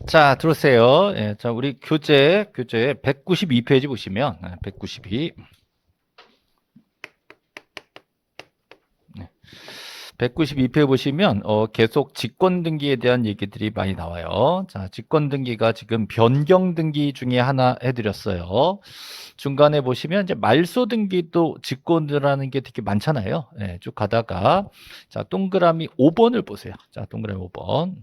자, 들어오세요. 예, 자, 우리 교재 192페이지 보시면, 192. 192페이지 보시면, 계속 직권 등기에 대한 얘기들이 많이 나와요. 자, 직권 등기가 지금 변경 등기 중에 하나 해드렸어요. 중간에 보시면, 이제 말소 등기도 직권이라는 게 되게 많잖아요. 예, 쭉 가다가, 자, 동그라미 5번을 보세요. 자, 동그라미 5번.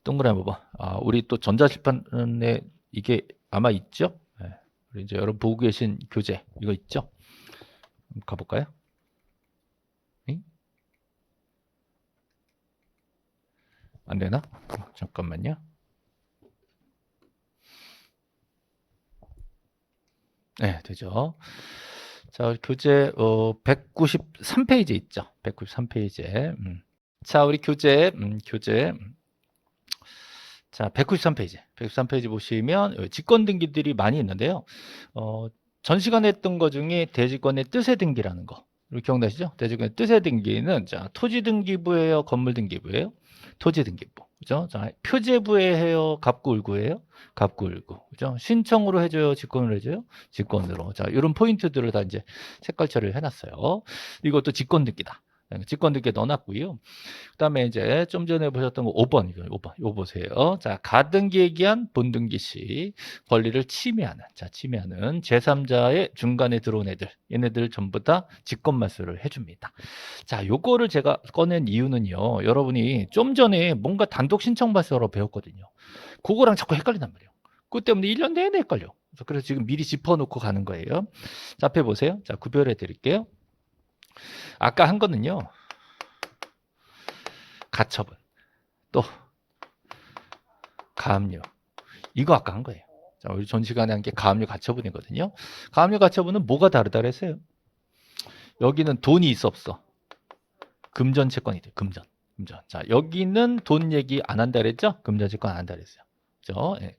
동그라미 5번. 우리 또 전자칠판에 이게 아마 있죠? 네. 우리 이제 여러분 보고 계신 교재 이거 있죠? 한번 가볼까요? 응? 안 되나? 잠깐만요. 네, 되죠. 자, 교재 193페이지 있죠? 193페이지에. 자, 우리 교재 자, 193페이지. 193페이지 보시면 직권 등기들이 많이 있는데요. 전 시간에 했던 거 중에 대지권의 뜻의 등기라는 거. 이거 기억나시죠? 대지권의 뜻의 등기는 자, 토지 등기부예요, 건물 등기부예요? 토지 등기부. 그죠? 자, 표제부예요, 갑구을구예요? 갑구을구. 그죠? 신청으로 해줘요, 직권으로 해줘요? 직권으로. 자, 이런 포인트들을 다 이제 색깔 처리를 해놨어요. 이것도 직권 등기다. 직권 등기에 넣어놨고요. 그다음에 이제 좀 전에 보셨던 거 5번 이거 보세요. 자, 가등기에 기한 본등기 시 권리를 침해하는 침해하는 제3자의 중간에 들어온 애들 얘네들 전부 다 직권 말소를 해줍니다. 자, 요거를 제가 꺼낸 이유는요. 여러분이 좀 전에 뭔가 단독 신청 말소라고 배웠거든요. 그거랑 자꾸 헷갈린단 말이에요. 그것 때문에 1년 내내 헷갈려. 그래서 지금 미리 짚어놓고 가는 거예요. 자, 앞에 보세요. 자, 구별해 드릴게요. 아까 한 거는요. 가처분. 또 가압류. 이거 아까 한 거예요. 자, 우리 전 시간에 한 게 가압류 가처분이거든요. 가압류 가처분은 뭐가 다르다 그랬어요? 여기는 돈이 있어 없어? 금전 채권이 돼. 금전. 자, 여기는 돈 얘기 안 한다 그랬죠? 금전 채권 안 한다 그랬어요. 그죠? 예.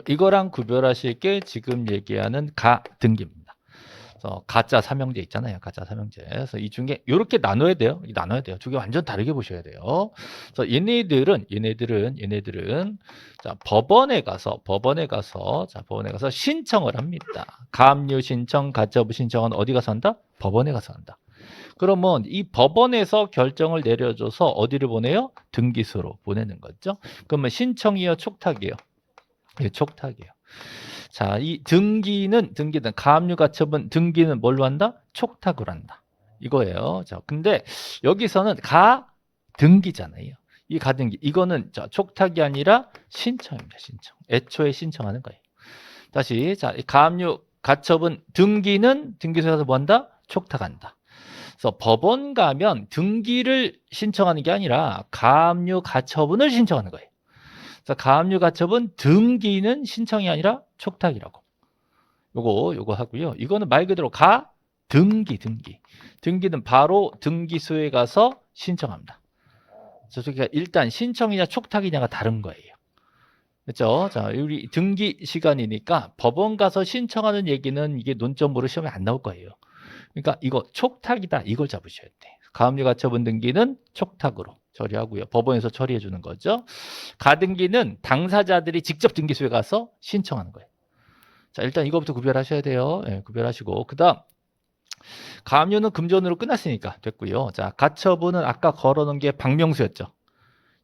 이거랑 구별하실 게 지금 얘기하는 가등기입니다. 그래서 가짜 삼형제 있잖아요. 가짜 삼형제. 그래서 이 중에 이렇게 나눠야 돼요. 나눠야 돼요. 두 개 완전 다르게 보셔야 돼요. 그래서 얘네들은 자, 법원에 가서 신청을 합니다. 가압류 신청, 가처분 신청은 어디 가서 한다? 법원에 가서 한다. 그러면 이 법원에서 결정을 내려줘서 어디를 보내요? 등기소로 보내는 거죠. 그러면 신청이요, 촉탁이요? 예, 촉탁이에요. 자, 이 등기는 가압류 가처분 등기는 뭘로 한다? 촉탁으로 한다. 이거예요. 자, 근데 여기서는 가등기잖아요. 이 가등기 이거는 촉탁이 아니라 신청입니다. 신청. 애초에 신청하는 거예요. 다시 자, 가압류 가처분 등기는 등기소에서 뭐 한다? 촉탁한다. 그래서 법원 가면 등기를 신청하는 게 아니라 가압류 가처분을 신청하는 거예요. 그래서 가압류 가처분 등기는 신청이 아니라 촉탁이라고. 요거 하고요. 이거는 말 그대로 등기. 등기는 바로 등기소에 가서 신청합니다. 그래서 일단 신청이냐 촉탁이냐가 다른 거예요. 그렇죠? 자, 우리 등기 시간이니까 법원 가서 신청하는 얘기는 이게 논점으로 시험에 안 나올 거예요. 그러니까 이거 촉탁이다. 이걸 잡으셔야 돼. 가압류 가처분 등기는 촉탁으로 처리하고요. 법원에서 처리해 주는 거죠. 가등기는 당사자들이 직접 등기소에 가서 신청하는 거예요. 자, 일단 이거부터 구별하셔야 돼요. 예, 구별하시고 그다음 가압류는 금전으로 끝났으니까 됐고요. 자, 가처분은 아까 걸어놓은 게 박명수였죠.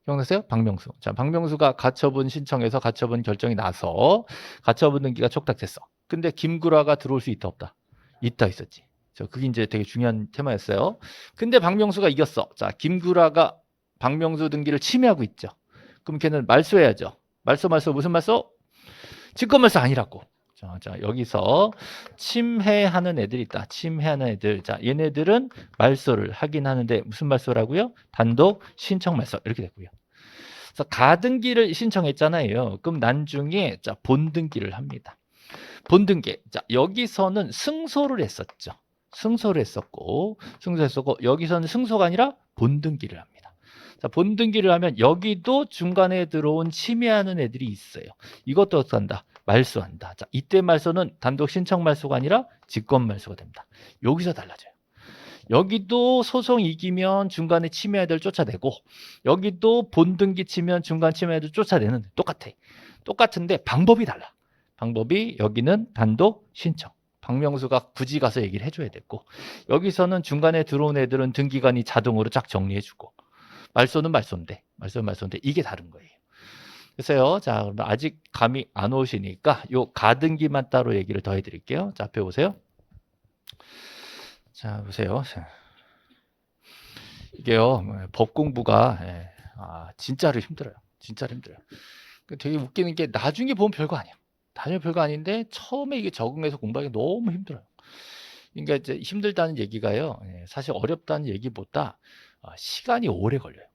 기억나세요? 박명수. 자, 박명수가 가처분 신청해서 가처분 결정이 나서 가처분 등기가 촉탁됐어. 근데 김구라가 들어올 수 있다 없다? 있다 있었지. 그게 이제 되게 중요한 테마였어요. 근데 박명수가 이겼어. 자, 김구라가 박명수 등기를 침해하고 있죠. 그럼 걔는 말소해야죠. 말소 무슨 말소? 직권말소 아니라고. 자, 여기서 침해하는 애들이 있다. 침해하는 애들. 자, 얘네들은 말소를 하긴 하는데 무슨 말소라고요? 단독 신청 말소 이렇게 됐고요. 그래서 가등기를 신청했잖아요. 그럼 난중에 자, 본등기를 합니다. 본등기. 자, 여기서는 승소를 했었죠. 승소를 했었고 여기서는 승소가 아니라 본등기를 합니다. 자, 본등기를 하면 여기도 중간에 들어온 침해하는 애들이 있어요. 이것도 어떻게 한다? 말소한다. 자, 이때 말소는 단독 신청 말소가 아니라 직권 말소가 됩니다. 여기서 달라져요. 여기도 소송 이기면 중간에 침해자들 쫓아내고 여기도 본등기 치면 중간 침해자들 쫓아내는 똑같아. 똑같은데 방법이 달라. 방법이 여기는 단독 신청. 박명수가 굳이 가서 얘기를 해줘야 됐고 여기서는 중간에 들어온 애들은 등기관이 자동으로 쫙 정리해주고 말소는 말소인데 말소는 말소인데 이게 다른 거예요. 그래서요. 자, 그러면 아직 감이 안 오시니까 요 가등기만 따로 얘기를 더 해드릴게요. 자, 앞에 보세요. 자, 보세요. 자, 이게요. 법 공부가 진짜로 힘들어요. 진짜로 힘들어요. 되게 웃기는 게 나중에 보면 별거 아니야. 나중에 별거 아닌데 처음에 이게 적응해서 공부하기 너무 힘들어요. 그러니까 이제 힘들다는 얘기가요. 사실 어렵다는 얘기보다 시간이 오래 걸려요.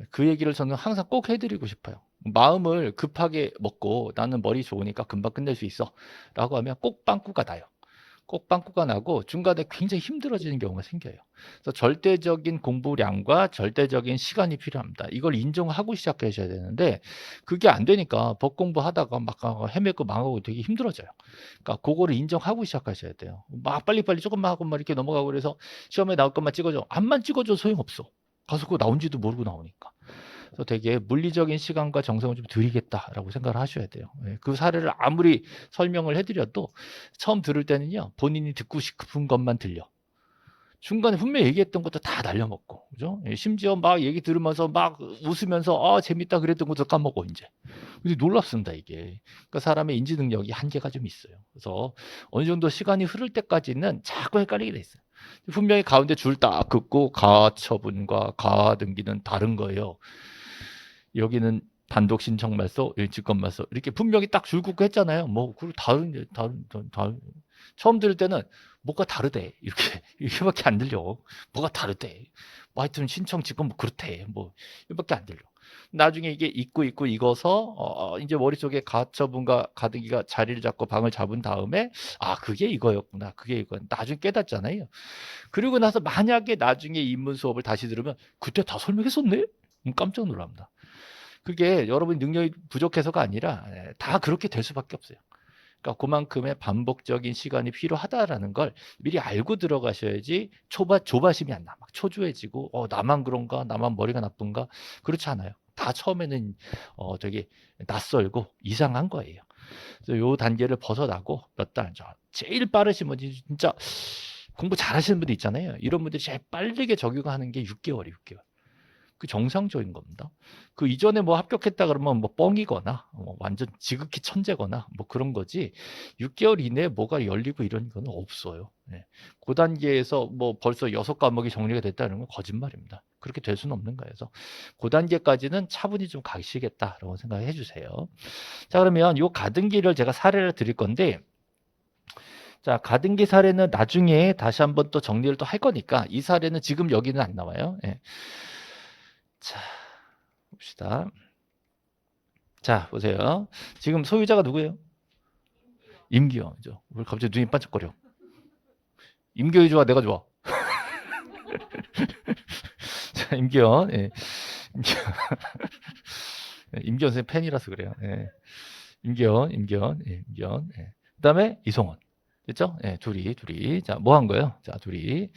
그 얘기를 저는 항상 꼭 해드리고 싶어요. 마음을 급하게 먹고 나는 머리 좋으니까 금방 끝낼 수 있어 라고 하면 꼭 빵꾸가 나요. 꼭 빵꾸가 나고 중간에 굉장히 힘들어지는 경우가 생겨요. 그래서 절대적인 공부량과 절대적인 시간이 필요합니다. 이걸 인정하고 시작하셔야 되는데 그게 안 되니까 법 공부하다가 막 헤매고 망하고 되게 힘들어져요. 그러니까 그거를 인정하고 시작하셔야 돼요. 막 빨리빨리 조금만 하고 막 이렇게 넘어가고 그래서 시험에 나올 것만 찍어줘. 앞만 찍어줘 소용없어. 가서 그거 나온지도 모르고 나오니까. 그래서 되게 물리적인 시간과 정성을 좀 들이겠다라고 생각을 하셔야 돼요. 그 사례를 아무리 설명을 해드려도 처음 들을 때는요 본인이 듣고 싶은 것만 들려. 중간에 분명히 얘기했던 것도 다 날려먹고, 그죠? 심지어 막 얘기 들으면서 막 웃으면서 재밌다 그랬던 것도 까먹고 이제. 근데 놀랍습니다 이게. 그러니까 사람의 인지 능력이 한계가 좀 있어요. 그래서 어느 정도 시간이 흐를 때까지는 자꾸 헷갈리게 돼 있어요. 분명히 가운데 줄 딱 긋고 가처분과 가등기는 다른 거예요. 여기는 단독 신청 말소, 일직권 말소 이렇게 분명히 딱 줄 긋고 했잖아요. 뭐 그리고 다른 처음 들을 때는 뭐가 다르대 이렇게밖에 안 들려. 뭐가 다르대. 뭐 하여튼 신청 직권 뭐 그렇대. 뭐 이밖에 안 들려. 나중에 이게 있고 익어서 이제 머릿속에 가처분과 가등기가 자리를 잡고 방을 잡은 다음에 그게 이거였구나. 그게 이거 나중에 깨닫잖아요. 그리고 나서 만약에 나중에 입문 수업을 다시 들으면 그때 다 설명했었네? 깜짝 놀랍니다. 그게 여러분 능력이 부족해서가 아니라 다 그렇게 될 수밖에 없어요. 그러니까 그만큼의 반복적인 시간이 필요하다라는 걸 미리 알고 들어가셔야지 조바심이 안 나. 막 초조해지고 나만 그런가? 나만 머리가 나쁜가? 그렇지 않아요. 다 처음에는 되게 낯설고 이상한 거예요. 그래서 요 단계를 벗어나고 몇 달, 제일 빠르신 분이 진짜 공부 잘하시는 분들 있잖아요. 이런 분들이 제일 빠르게 적용하는 게 6개월이에요. 6개월. 그 정상적인 겁니다. 그 이전에 뭐 합격했다 그러면 뭐 뻥이거나 완전 지극히 천재거나 뭐 그런 거지 6개월 이내에 뭐가 열리고 이런 건 없어요. 그 단계에서 뭐 벌써 6과목이 정리가 됐다는 건 거짓말입니다. 그렇게 될 수는 없는 거예요. 그래서 그 단계까지는 차분히 좀 가시겠다라고 생각해 주세요. 자, 그러면 요 가등기를 제가 사례를 드릴 건데 자, 가등기 사례는 나중에 다시 한번 또 정리를 또 할 거니까 이 사례는 지금 여기는 안 나와요. 자, 봅시다. 자, 보세요. 지금 소유자가 누구예요? 임기영이죠. 왜 갑자기 눈이 반짝거려? 임기영이 좋아, 내가 좋아. 자, 임기영. 임기영 선생님 팬이라서 그래요. 임기영. 그다음에 이송원. 됐죠? 둘이. 자, 뭐 한 거예요? 자, 둘이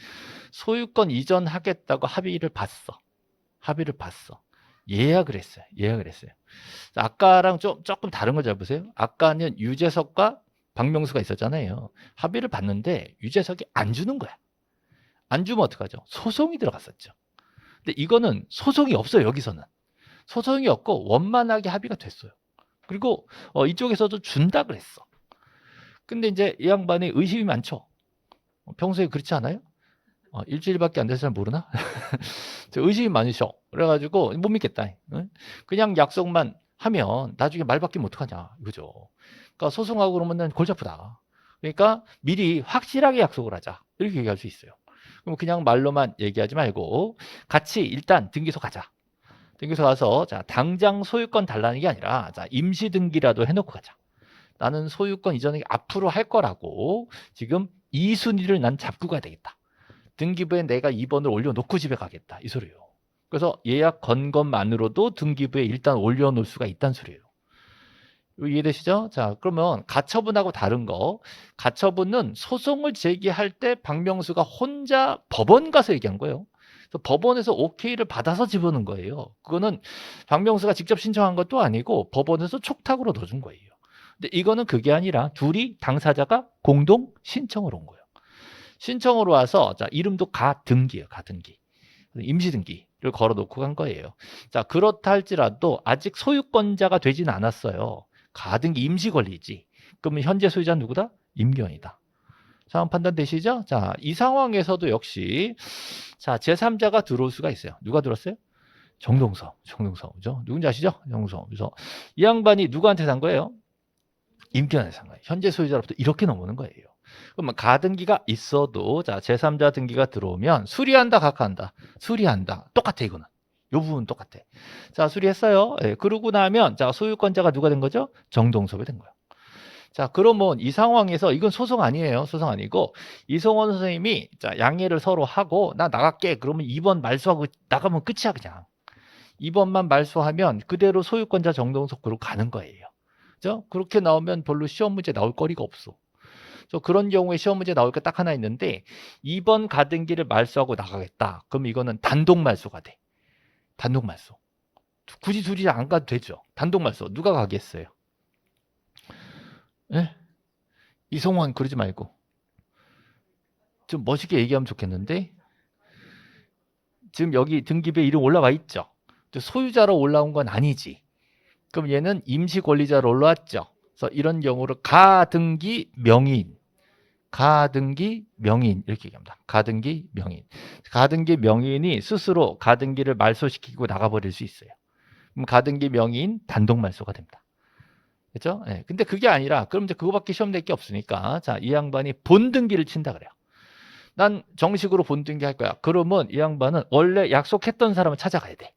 소유권 이전하겠다고 합의를 봤어. 예약을 했어요. 자, 아까랑 조금 다른 걸 잘 보세요. 아까는 유재석과 박명수가 있었잖아요. 합의를 봤는데 유재석이 안 주는 거야. 안 주면 어떡하죠? 소송이 들어갔었죠. 근데 이거는 소송이 없어요. 여기서는. 소송이 없고 원만하게 합의가 됐어요. 그리고 이쪽에서도 준다 그랬어. 근데 이제 이 양반이 의심이 많죠. 평소에 그렇지 않아요? 일주일밖에 안 돼서 잘 모르나? 의심이 많으셔. 그래가지고 못 믿겠다. 그냥 약속만 하면 나중에 말 바뀌면 어떡하냐 이거죠. 그러니까 소송하고 그러면 골치 아프다. 그러니까 미리 확실하게 약속을 하자. 이렇게 얘기할 수 있어요. 그럼 그냥 말로만 얘기하지 말고 같이 일단 등기소 가자. 등기소 가서 자, 당장 소유권 달라는 게 아니라 자, 임시 등기라도 해놓고 가자. 나는 소유권 이전에 앞으로 할 거라고 지금 2순위를 난 잡고 가야 되겠다. 등기부에 내가 2번을 올려놓고 집에 가겠다. 이 소리예요. 그래서 예약 건 것만으로도 등기부에 일단 올려놓을 수가 있다는 소리예요. 이해되시죠? 자, 그러면 가처분하고 다른 거. 가처분은 소송을 제기할 때 박명수가 혼자 법원 가서 얘기한 거예요. 그래서 법원에서 오케이를 받아서 집어넣은 거예요. 그거는 박명수가 직접 신청한 것도 아니고 법원에서 촉탁으로 넣어준 거예요. 근데 이거는 그게 아니라 둘이 당사자가 공동 신청을 온 거예요. 신청으로 와서 자, 이름도 가등기예요. 가등기. 임시등기를 걸어놓고 간 거예요. 자, 그렇다 할지라도 아직 소유권자가 되진 않았어요. 가등기 임시 권리지. 그러면 현재 소유자는 누구다? 임기원이다. 상황 판단 되시죠? 자, 이 상황에서도 역시 자, 제3자가 들어올 수가 있어요. 누가 들었어요? 정동서. 그죠? 누군지 아시죠? 정동서. 그래서 이 양반이 누구한테 산 거예요? 임기원한테 산 거예요. 현재 소유자로부터 이렇게 넘어오는 거예요. 그러면 가등기가 있어도 자, 제3자 등기가 들어오면 수리한다, 각하한다. 수리한다. 똑같아, 이거는. 요 부분 똑같아. 자, 수리했어요. 예, 그러고 나면 자, 소유권자가 누가 된 거죠? 정동섭이 된 거예요. 자, 그러면 이 상황에서 이건 소송 아니에요. 소송 아니고 이성원 선생님이 자, 양해를 서로 하고 나 나갈게. 그러면 2번 말소하고 나가면 끝이야, 그냥. 2번만 말소하면 그대로 소유권자 정동섭 그로 가는 거예요. 그죠? 그렇게 나오면 별로 시험 문제 나올 거리가 없어. 그래서 그런 경우에 시험 문제 나올 게 딱 하나 있는데 2번 가등기를 말소하고 나가겠다. 그럼 이거는 단독 말소가 돼. 단독 말소. 굳이 둘이 안 가도 되죠. 단독 말소. 누가 가겠어요? 예? 이성원 그러지 말고. 좀 멋있게 얘기하면 좋겠는데 지금 여기 등기부에 이름 올라와 있죠. 소유자로 올라온 건 아니지. 그럼 얘는 임시 권리자로 올라왔죠. 그래서 이런 경우를 가등기 명의인. 가등기 명의인 이렇게 얘기합니다. 가등기 명의인. 가등기 명의인이 스스로 가등기를 말소시키고 나가버릴 수 있어요. 그럼 가등기 명의인 단독 말소가 됩니다. 그렇죠? 네. 근데 그게 아니라 그럼 이제 그거밖에 시험 낼 게 없으니까 자, 이 양반이 본등기를 친다 그래요. 난 정식으로 본등기 할 거야. 그러면 이 양반은 원래 약속했던 사람을 찾아가야 돼.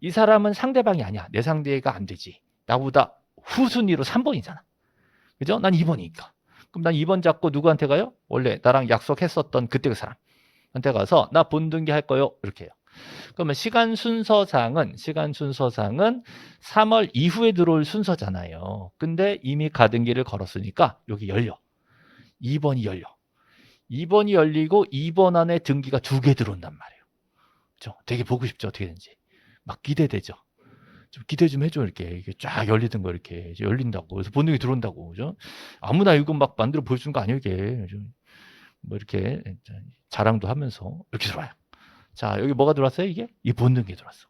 이 사람은 상대방이 아니야. 내 상대가 안 되지. 나보다 후순위로 3번이잖아. 그죠? 난 2번이니까. 그럼 난 2번 잡고 누구한테 가요? 원래 나랑 약속했었던 그때 그 사람한테 가서 나 본등기 할 거요. 이렇게 해요. 그러면 시간 순서상은 3월 이후에 들어올 순서잖아요. 근데 이미 가등기를 걸었으니까 여기 열려. 2번이 열려. 2번이 열리고 2번 안에 등기가 2개 들어온단 말이에요. 그렇죠? 되게 보고 싶죠. 어떻게 되는지. 막 기대되죠. 좀 기대 좀 해줘. 이렇게 쫙 열리던 거 이렇게 열린다고. 그래서 본능이 들어온다고. 그죠? 아무나 이거 막 만들어 보여주는 거 아니에요. 이게. 뭐 이렇게 자랑도 하면서 이렇게 들어와요. 자, 여기 뭐가 들어왔어요? 이게? 이 본등기 들어왔어.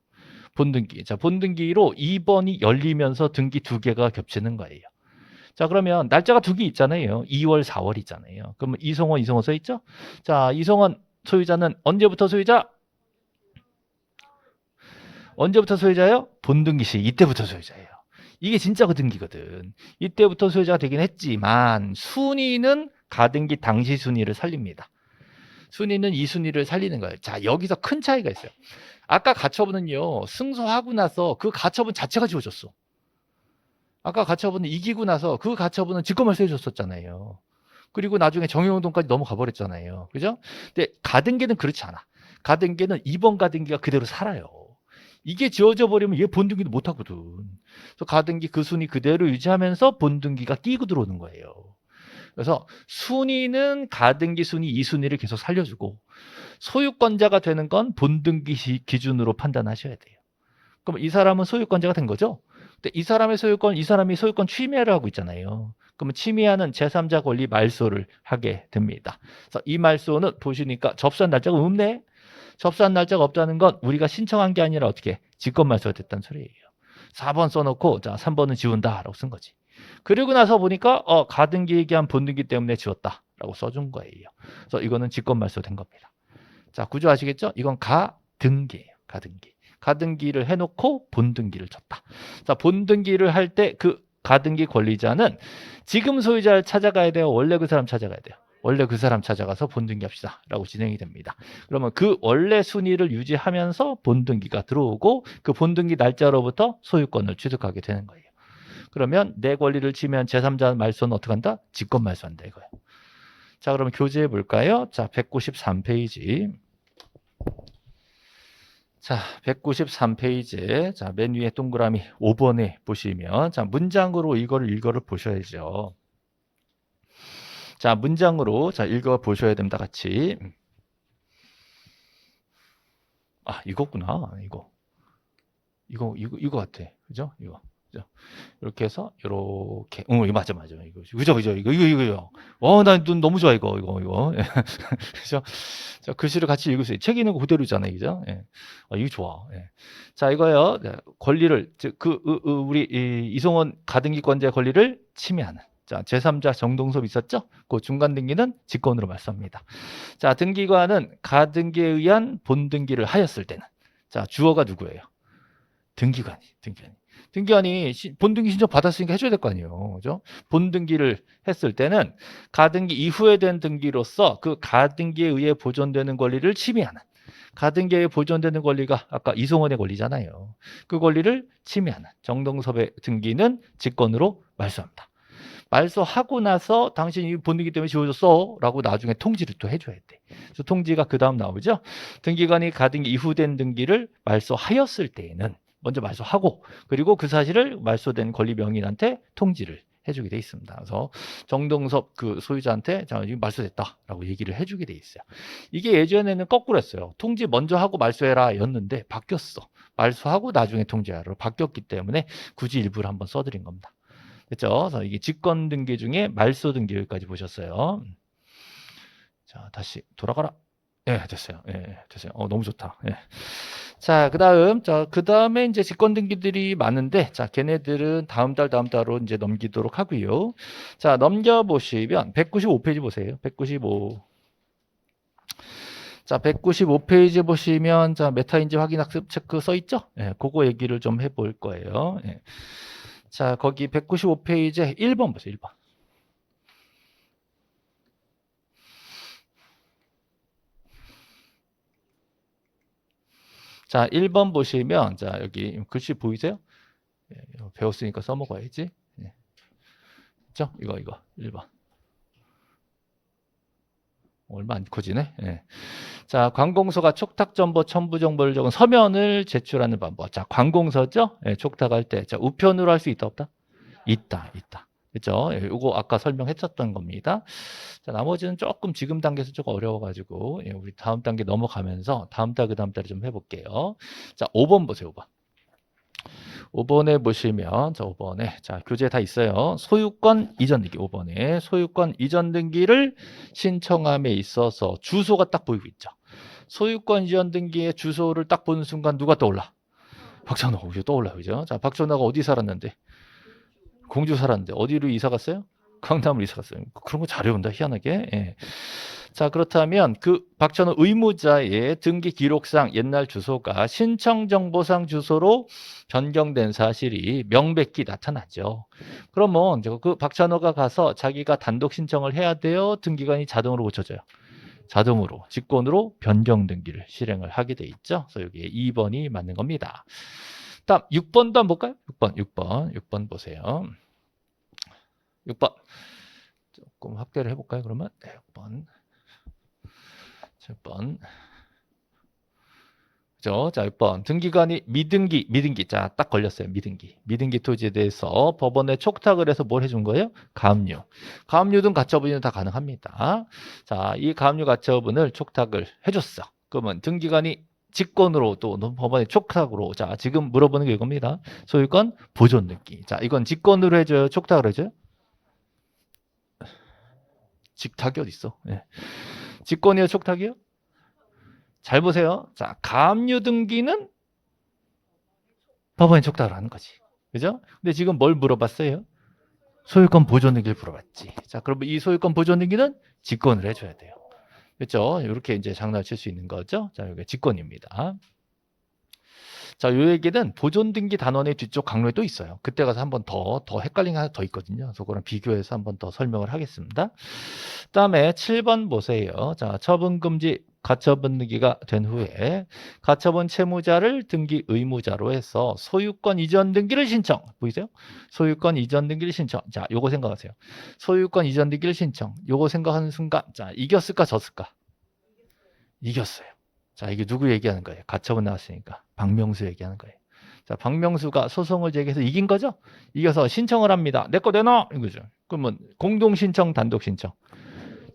본등기. 자, 본등기로 2번이 열리면서 등기 2개가 겹치는 거예요. 자, 그러면 날짜가 2개 있잖아요. 2월, 4월 있잖아요. 그러면 이성원 써 있죠? 자, 이성원 소유자는 언제부터 소유자? 언제부터 소유자예요? 본등기 시 이때부터 소유자예요. 이게 진짜 그 등기거든. 이때부터 소유자가 되긴 했지만 순위는 가등기 당시 순위를 살립니다. 순위는 이 순위를 살리는 거예요. 자, 여기서 큰 차이가 있어요. 아까 가처분은요. 승소하고 나서 그 가처분 자체가 지워졌어. 아까 가처분은 이기고 나서 그 가처분은 직권말소 해줬었잖아요. 그리고 나중에 정형동까지 넘어가 버렸잖아요. 그죠? 근데 가등기는 그렇지 않아. 가등기는 2번 가등기가 그대로 살아요. 이게 지워져 버리면 얘 본등기도 못 하거든. 그래서 가등기 그 순위 그대로 유지하면서 본등기가 끼고 들어오는 거예요. 그래서 순위는 가등기 순위 2순위를 계속 살려주고 소유권자가 되는 건 본등기 기준으로 판단하셔야 돼요. 그럼 이 사람은 소유권자가 된 거죠? 근데 이 사람이 소유권 침해를 하고 있잖아요. 그러면 침해하는 제3자 권리 말소를 하게 됩니다. 그래서 이 말소는 보시니까 접수한 날짜가 없네. 접수한 날짜가 없다는 건 우리가 신청한 게 아니라 어떻게 직권 말소가 됐다는 소리예요. 4번 써놓고 자 3번은 지운다라고 쓴 거지. 그리고 나서 보니까 가등기 얘기한 본등기 때문에 지웠다라고 써준 거예요. 그래서 이거는 직권 말소 된 겁니다. 자, 구조 아시겠죠? 이건 가등기예요. 가등기. 가등기를 해놓고 본등기를 쳤다. 자, 본등기를 할 때 그 가등기 권리자는 지금 소유자를 찾아가야 돼요. 원래 그 사람 찾아가야 돼요. 원래 그 사람 찾아가서 본등기 합시다 라고 진행이 됩니다. 그러면 그 원래 순위를 유지하면서 본등기가 들어오고 그 본등기 날짜로부터 소유권을 취득하게 되는 거예요. 그러면 내 권리를 침해한 제3자 말소는 어떻게 한다? 직권 말소한다 이거예요. 자, 그럼 교재해 볼까요? 자, 193페이지. 자, 193페이지. 자, 맨 위에 동그라미 5번에 보시면, 자, 문장으로 이거를 읽어를 보셔야죠. 자, 문장으로, 자, 읽어 보셔야 됩니다. 같이. 아, 이거구나. 이거 같아. 그죠? 이거. 그죠? 이렇게 해서, 이렇게. 이거 맞아. 이거. 그죠? 이거. 나 눈 너무 좋아, 이거. 그죠? 자, 글씨를 같이 읽을 수 있어요. 책 있는 거 그대로잖아요. 그죠? 예. 이거 좋아. 예. 자, 이거요. 네, 권리를, 우리, 이송원 가등기권자의 권리를 침해하는. 자, 제3자 정동섭 있었죠? 그 중간 등기는 직권으로 말소합니다. 자, 등기관은 가등기에 의한 본등기를 하였을 때는. 자, 주어가 누구예요? 등기관이. 등기관이 본등기 신청 받았으니까 해줘야 될 거 아니에요. 그죠? 본등기를 했을 때는 가등기 이후에 된 등기로서 그 가등기에 의해 보존되는 권리를 침해하는. 가등기에 의해 보존되는 권리가 아까 이송원의 권리잖아요. 그 권리를 침해하는 정동섭의 등기는 직권으로 말소합니다. 말소하고 나서 당신이 본등기 때문에 지워졌어 라고 나중에 통지를 또 해줘야 돼. 그래서 통지가 그 다음 나오죠. 등기관이 가등기 이후 된 등기를 말소하였을 때에는 먼저 말소하고 그리고 그 사실을 말소된 권리 명의인한테 통지를 해주게 돼 있습니다. 그래서 정동섭 그 소유자한테 자, 이거 말소됐다라고 얘기를 해주게 돼 있어요. 이게 예전에는 거꾸로 했어요. 통지 먼저 하고 말소해라 였는데 바뀌었어. 말소하고 나중에 통지하라로 바뀌었기 때문에 굳이 일부를 한번 써드린 겁니다. 됐죠? 그래서 이게 직권 등기 중에 말소 등기 여기까지 보셨어요. 자, 다시 돌아가라. 예, 됐어요. 예, 됐어요. 너무 좋다. 예. 자, 그 다음에 이제 직권 등기들이 많은데, 자, 걔네들은 다음 달로 이제 넘기도록 하고요. 자, 넘겨보시면 195페이지 보세요. 195. 자, 195페이지 보시면, 자, 메타인지 확인 학습 체크 써 있죠? 예, 그거 얘기를 좀 해볼 거예요. 예. 자, 거기 195페이지에 1번 보세요. 1번. 자, 1번 보시면, 자, 여기 글씨 보이세요? 예, 배웠으니까 써먹어야지. 예. 그죠? 이거, 1번. 얼마 안 커지네. 예. 자, 관공서가 촉탁정보 첨부 정보를 적은 서면을 제출하는 방법. 자, 관공서죠? 예, 촉탁할 때. 자, 우편으로 할 수 있다, 없다? 있다. 그죠? 예, 이거 아까 설명했었던 겁니다. 자, 나머지는 조금 지금 단계에서 조금 어려워가지고, 예, 우리 다음 단계 넘어가면서 다음 달, 그 다음 달에 좀 해볼게요. 자, 5번 보세요, 5번. 5번에 보시면, 자, 5번에, 자, 교재 다 있어요. 소유권 이전 등기, 5번에 소유권 이전 등기를 신청함에 있어서 주소가 딱 보이고 있죠. 소유권 이전 등기의 주소를 딱 보는 순간 누가 떠올라? 박찬호, 이제 떠올라, 그죠? 자, 박찬호가 어디 살았는데? 공주 살았는데, 어디로 이사 갔어요? 강남으로 이사 갔어요. 그런 거 잘해온다, 희한하게. 예. 자, 그렇다면 그 박찬호 의무자의 등기 기록상 옛날 주소가 신청정보상 주소로 변경된 사실이 명백히 나타나죠. 그러면 그 박찬호가 가서 자기가 단독 신청을 해야 돼요? 등기관이 자동으로 고쳐져요? 자동으로 직권으로 변경 등기를 실행을 하게 돼 있죠. 그래서 여기에 2번이 맞는 겁니다. 다음 6번도 한번 볼까요? 6번 보세요. 6번 조금 확대를 해볼까요? 그러면 네, 6번. 6번. 그죠? 자, 6번. 등기관이 미등기. 자, 딱 걸렸어요. 미등기 토지에 대해서 법원에 촉탁을 해서 뭘 해준 거예요? 가압류. 가압류 등 가처분이 다 가능합니다. 자, 이 가압류 가처분을 촉탁을 해줬어. 그러면 등기관이 직권으로 또 법원에 촉탁으로. 자, 지금 물어보는 게 이겁니다. 소유권 보존 등기. 자, 이건 직권으로 해줘요? 촉탁을 해줘요? 직탁이 어디 있어? 네. 직권이요? 촉탁이요? 잘 보세요. 자, 가압류 등기는 법원에 촉탁을 하는 거지. 그죠? 근데 지금 뭘 물어봤어요? 소유권 보존 등기를 물어봤지. 자, 그러면 이 소유권 보존 등기는 직권을 해줘야 돼요. 그렇죠? 이렇게 이제 장난을 칠 수 있는 거죠. 자, 여기 직권입니다. 자, 요 얘기는 보존 등기 단원의 뒤쪽 강로에 또 있어요. 그때 가서 한번 더 헷갈린 게 하나 더 있거든요. 그래서 그거랑 비교해서 한번 더 설명을 하겠습니다. 다음에 7번 보세요. 자, 처분 금지 가처분 등기가 된 후에 가처분 채무자를 등기 의무자로 해서 소유권 이전 등기를 신청. 보이세요? 소유권 이전 등기를 신청. 자, 요거 생각하세요. 소유권 이전 등기를 신청. 요거 생각하는 순간, 자, 이겼을까 졌을까? 이겼어요. 자, 이게 누구 얘기하는 거예요? 가처분 나왔으니까. 박명수 얘기하는 거예요. 자, 박명수가 소송을 제기해서 이긴 거죠? 이겨서 신청을 합니다. 내 거 내놔! 이거죠. 그러면 공동신청, 단독신청.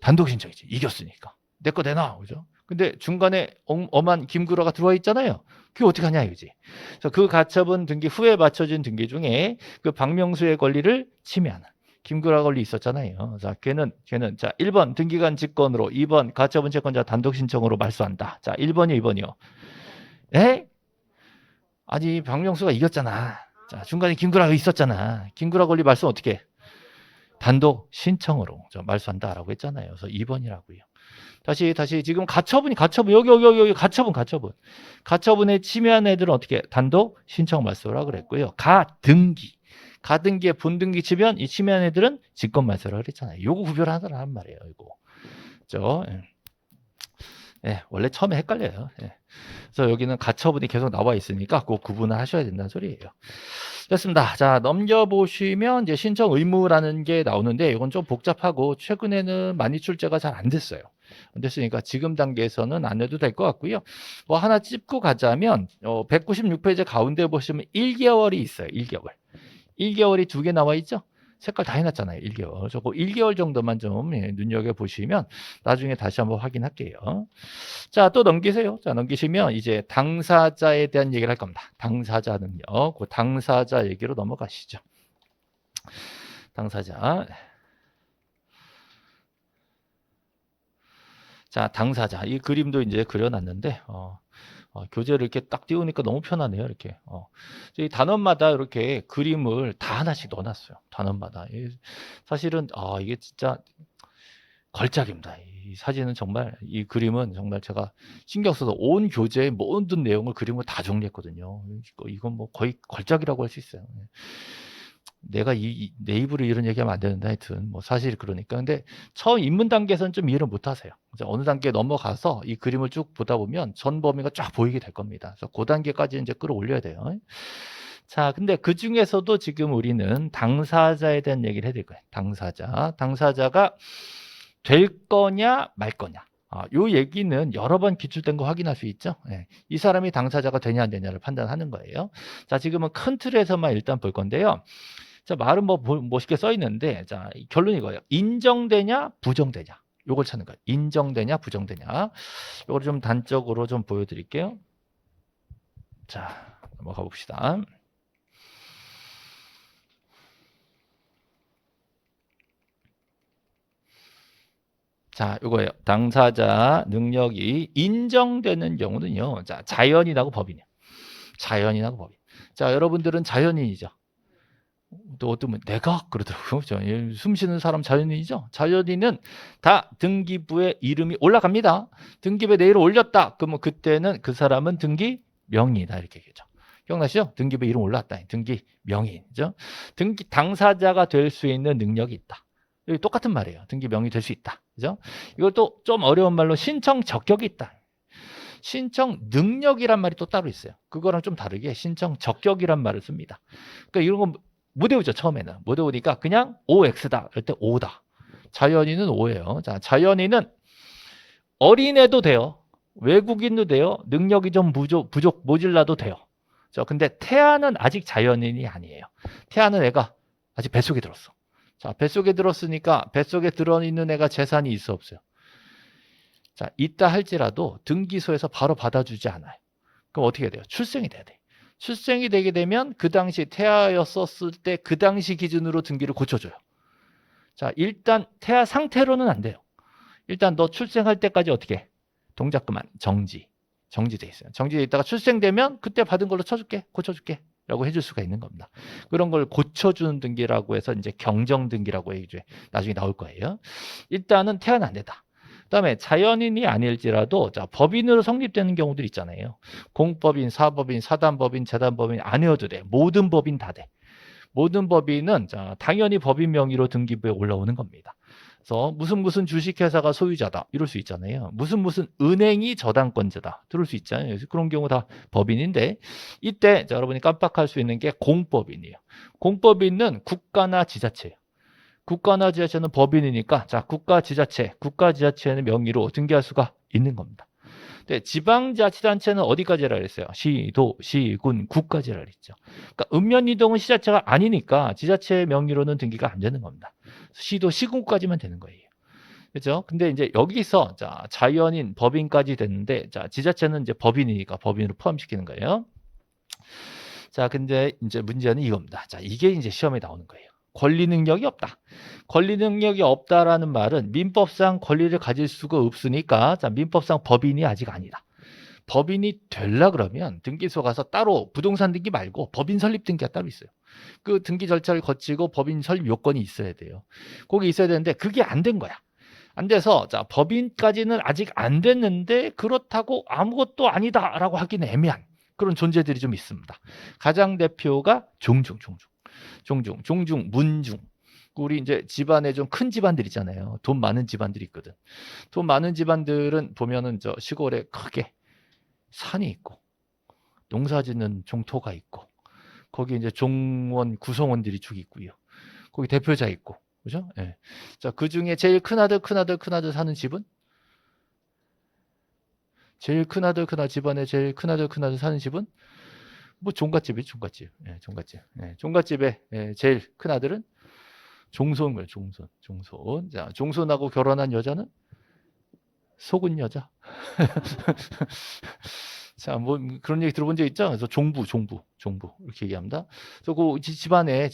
단독신청이지. 이겼으니까. 내 거 내놔! 그죠? 근데 중간에 엄한 김구라가 들어와 있잖아요. 그게 어떻게 하냐 이거지. 그래서 그 가처분 등기 후에 맞춰진 등기 중에 그 박명수의 권리를 침해하는 김구라 권리 있었잖아요. 자, 걔는 자, 1번 등기관 직권으로, 2번 가처분 채권자 단독 신청으로 말소한다. 자, 1번이요, 2번이요. 에? 아니, 박명수가 이겼잖아. 자, 중간에 김구라가 있었잖아. 김구라 권리 말소 어떻게 해? 단독 신청으로 말소한다라고 했잖아요. 그래서 2번이라고요. 다시 지금 가처분 여기 가처분에 침해한 애들은 어떻게 단독 신청 말소라 그랬고요. 가등기에 본등기 치면 이 침해한 애들은 직권 말소라 그랬잖아요. 요거 구별하라는 말이에요. 이거. 그죠? 예, 원래 처음에 헷갈려요. 예. 그래서 여기는 가처분이 계속 나와 있으니까 꼭 구분을 하셔야 된다는 소리예요. 됐습니다. 자, 넘겨보시면 이제 신청 의무라는 게 나오는데 이건 좀 복잡하고 최근에는 많이 출제가 잘 안 됐어요. 안 됐으니까 지금 단계에서는 안 해도 될 것 같고요. 뭐 하나 짚고 가자면 196페이지 가운데 보시면 1개월이 있어요. 1개월. 1개월이 2개 나와 있죠? 색깔 다 해놨잖아요. 1개월. 저거 1개월 정도만 좀 눈여겨보시면 나중에 다시 한번 확인할게요. 자, 또 넘기세요. 자, 넘기시면 이제 당사자에 대한 얘기를 할 겁니다. 당사자는요. 그 당사자 얘기로 넘어가시죠. 당사자. 자, 당사자. 이 그림도 이제 그려놨는데, 교재를 이렇게 딱 띄우니까 너무 편하네요. 이렇게. 이 단원마다 이렇게 그림을 다 하나씩 넣어놨어요. 단원마다. 사실은, 이게 진짜 걸작입니다. 이 사진은 정말, 이 그림은 정말 제가 신경 써서 온 교재의 모든 내용을 그림을 다 정리했거든요. 이건 뭐 거의 걸작이라고 할 수 있어요. 내가 내 입으로 이런 얘기하면 안 되는데 하여튼 뭐 사실 그러니까. 근데 처음 입문 단계에서는 좀 이해를 못 하세요. 어느 단계에 넘어가서 이 그림을 쭉 보다 보면 전 범위가 쫙 보이게 될 겁니다. 그래서 그 단계까지 이제 끌어올려야 돼요. 자, 근데 그 중에서도 지금 우리는 당사자에 대한 얘기를 해드릴 거예요. 당사자가 될 거냐 말 거냐. 요 얘기는 여러 번 기출된 거 확인할 수 있죠. 예, 이 사람이 당사자가 되냐 안 되냐를 판단하는 거예요. 자, 지금은 큰 틀에서만 일단 볼 건데요. 자, 말은 뭐 멋있게 써 있는데, 자, 결론이 이거예요. 인정되냐, 부정되냐. 요걸 찾는 거예요. 인정되냐, 부정되냐. 요걸 좀 단적으로 좀 보여드릴게요. 자, 넘어가 봅시다. 자, 요거예요. 당사자 능력이 인정되는 경우는요. 자, 자연인하고 법인이에요. 자연인하고 법인. 자, 여러분들은 자연인이죠. 또 어떤 분 내가 그러더라고요. 숨 쉬는 사람 자연인이죠. 자연인은 다 등기부에 이름이 올라갑니다. 등기부에 내 이름 올렸다. 그러면 그때는 그 사람은 등기 명의이다 이렇게 얘기하죠. 기억나시죠? 등기부에 이름 올랐다. 등기 명의죠. 등기 당사자가 될 수 있는 능력이 있다. 여기 똑같은 말이에요. 등기 명의 될 수 있다. 그죠? 이것도 좀 어려운 말로 신청 적격이 있다. 신청 능력이란 말이 또 따로 있어요. 그거랑 좀 다르게 신청 적격이란 말을 씁니다. 그러니까 이런 거 못 외우죠, 처음에는. 못 외우니까 그냥 OX다. 이럴 때 O다. 자연인은 O예요. 자, 자연인은 어린애도 돼요. 외국인도 돼요. 능력이 좀 모질라도 돼요. 자, 근데 태아는 아직 자연인이 아니에요. 태아는 애가 아직 뱃속에 들었어. 자, 뱃속에 들었으니까 뱃속에 들어있는 애가 재산이 있어 없어요? 자, 있다 할지라도 등기소에서 바로 받아주지 않아요. 그럼 어떻게 돼요? 출생이 돼야 돼. 출생이 되게 되면 그 당시 태아였었을 때 그 당시 기준으로 등기를 고쳐줘요. 자, 일단 태아 상태로는 안 돼요. 일단 너 출생할 때까지 어떻게 해? 동작 그만. 정지돼 있어요. 정지돼 있다가 출생되면 그때 받은 걸로 쳐줄게. 고쳐줄게. 라고 해줄 수가 있는 겁니다. 그런 걸 고쳐주는 등기라고 해서 이제 경정 등기라고 이제 나중에 나올 거예요. 일단은 태아는 안 된다. 그다음에 자연인이 아닐지라도 자, 법인으로 성립되는 경우들 있잖아요. 공법인, 사법인, 사단법인, 재단법인 아니어도 돼. 모든 법인 다 돼. 모든 법인은 자, 당연히 법인 명의로 등기부에 올라오는 겁니다. 그래서 무슨 주식회사가 소유자다 이럴 수 있잖아요. 무슨 은행이 저당권자다 들을 수 있잖아요. 그런 경우 다 법인인데 이때 자, 여러분이 깜빡할 수 있는 게 공법인이에요. 공법인은 국가나 지자체예요. 국가나 지자체는 법인이니까 자, 국가 지자체는 명의로 등기할 수가 있는 겁니다. 근데 지방자치단체는 어디까지라 그랬어요? 시, 도, 시, 군, 구까지라 그랬죠. 그러니까 읍면이동은 시자체가 아니니까 지자체 명의로는 등기가 안 되는 겁니다. 시도, 시군까지만 되는 거예요. 그죠? 근데 이제 여기서 자, 자연인, 법인까지 됐는데 자, 지자체는 이제 법인이니까 법인으로 포함시키는 거예요. 자, 근데 이제 문제는 이겁니다. 자, 이게 이제 시험에 나오는 거예요. 권리 능력이 없다. 권리 능력이 없다라는 말은 민법상 권리를 가질 수가 없으니까 자, 민법상 법인이 아직 아니다. 법인이 되려 그러면 등기소 가서 따로 부동산 등기 말고 법인 설립 등기가 따로 있어요. 그 등기 절차를 거치고 법인 설립 요건이 있어야 돼요. 거기 있어야 되는데 그게 안 된 거야. 안 돼서 자, 법인까지는 아직 안 됐는데 그렇다고 아무것도 아니다라고 하기는 애매한 그런 존재들이 좀 있습니다. 가장 대표가 종중, 문중. 우리 이제 집안에 좀 큰 집안들 있잖아요. 돈 많은 집안들이 있거든. 돈 많은 집안들은 보면은 저 시골에 크게 산이 있고 농사짓는 종토가 있고 거기 이제 종원 구성원들이 쭉 있고요. 거기 대표자 있고 그죠? 예. 자, 그 중에 제일 큰아들 사는 집은 집안에 제일 큰아들 사는 집은 뭐 종갓집이죠, 종갓집. 예, 종갓집. 예, 종갓집에 예, 제일 큰아들은 종소인 거예요, 종손. 자, 종손하고 결혼한 여자는 속은 여자. 자, 뭐 그런 얘기 들어본 적 있죠? 그래서 종부 이렇게 얘기합니다. 그래서 그 집안에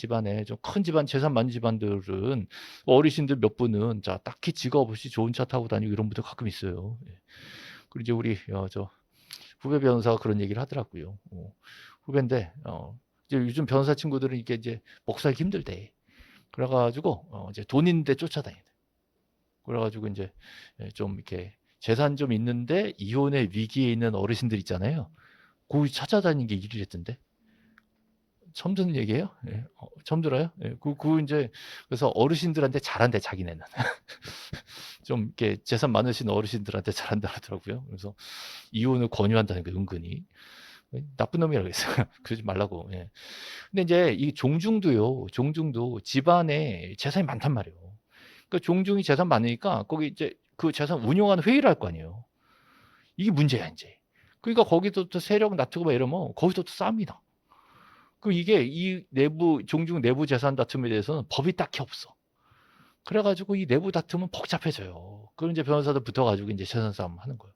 좀 큰 집안, 재산 많은 집안들은 어르신들 몇 분은 자 딱히 직업 없이 좋은 차 타고 다니고 이런 분들 가끔 있어요. 예. 그리고 이제 우리 저 후배 변호사가 그런 얘기를 하더라고요. 후배인데 이제 요즘 변호사 친구들은 이게 이제 목살기 힘들대. 그래가지고 이제 돈 있는데 쫓아다니대. 그래가지고 이제 좀 이렇게 재산 좀 있는데 이혼의 위기에 있는 어르신들 있잖아요. 그 찾아다니는 게 일이랬던데. 처음 듣는 얘기예요? 예. 처음 들어요? 예. 그 이제 그래서 어르신들한테 잘한대 자기네는. 좀 이렇게 재산 많으신 어르신들한테 잘한다 하더라고요. 그래서 이혼을 권유한다는 게 은근히 나쁜 놈이라고 했어요. 그러지 말라고. 예. 근데 이제 이 종중도 집안에 재산이 많단 말이에요. 그러니까 종중이 재산 많으니까 거기 이제 그 재산 운용하는 회의를 할 거 아니에요. 이게 문제야 이제. 그러니까 거기서 또 세력 다투고 막 이러면 거기서 또 싸웁니다. 그 이게 이 내부 종중 내부 재산 다툼에 대해서는 법이 딱히 없어. 그래가지고 이 내부 다툼은 복잡해져요. 그럼 이제 변호사들 붙어가지고 이제 재산 싸움 하는 거예요.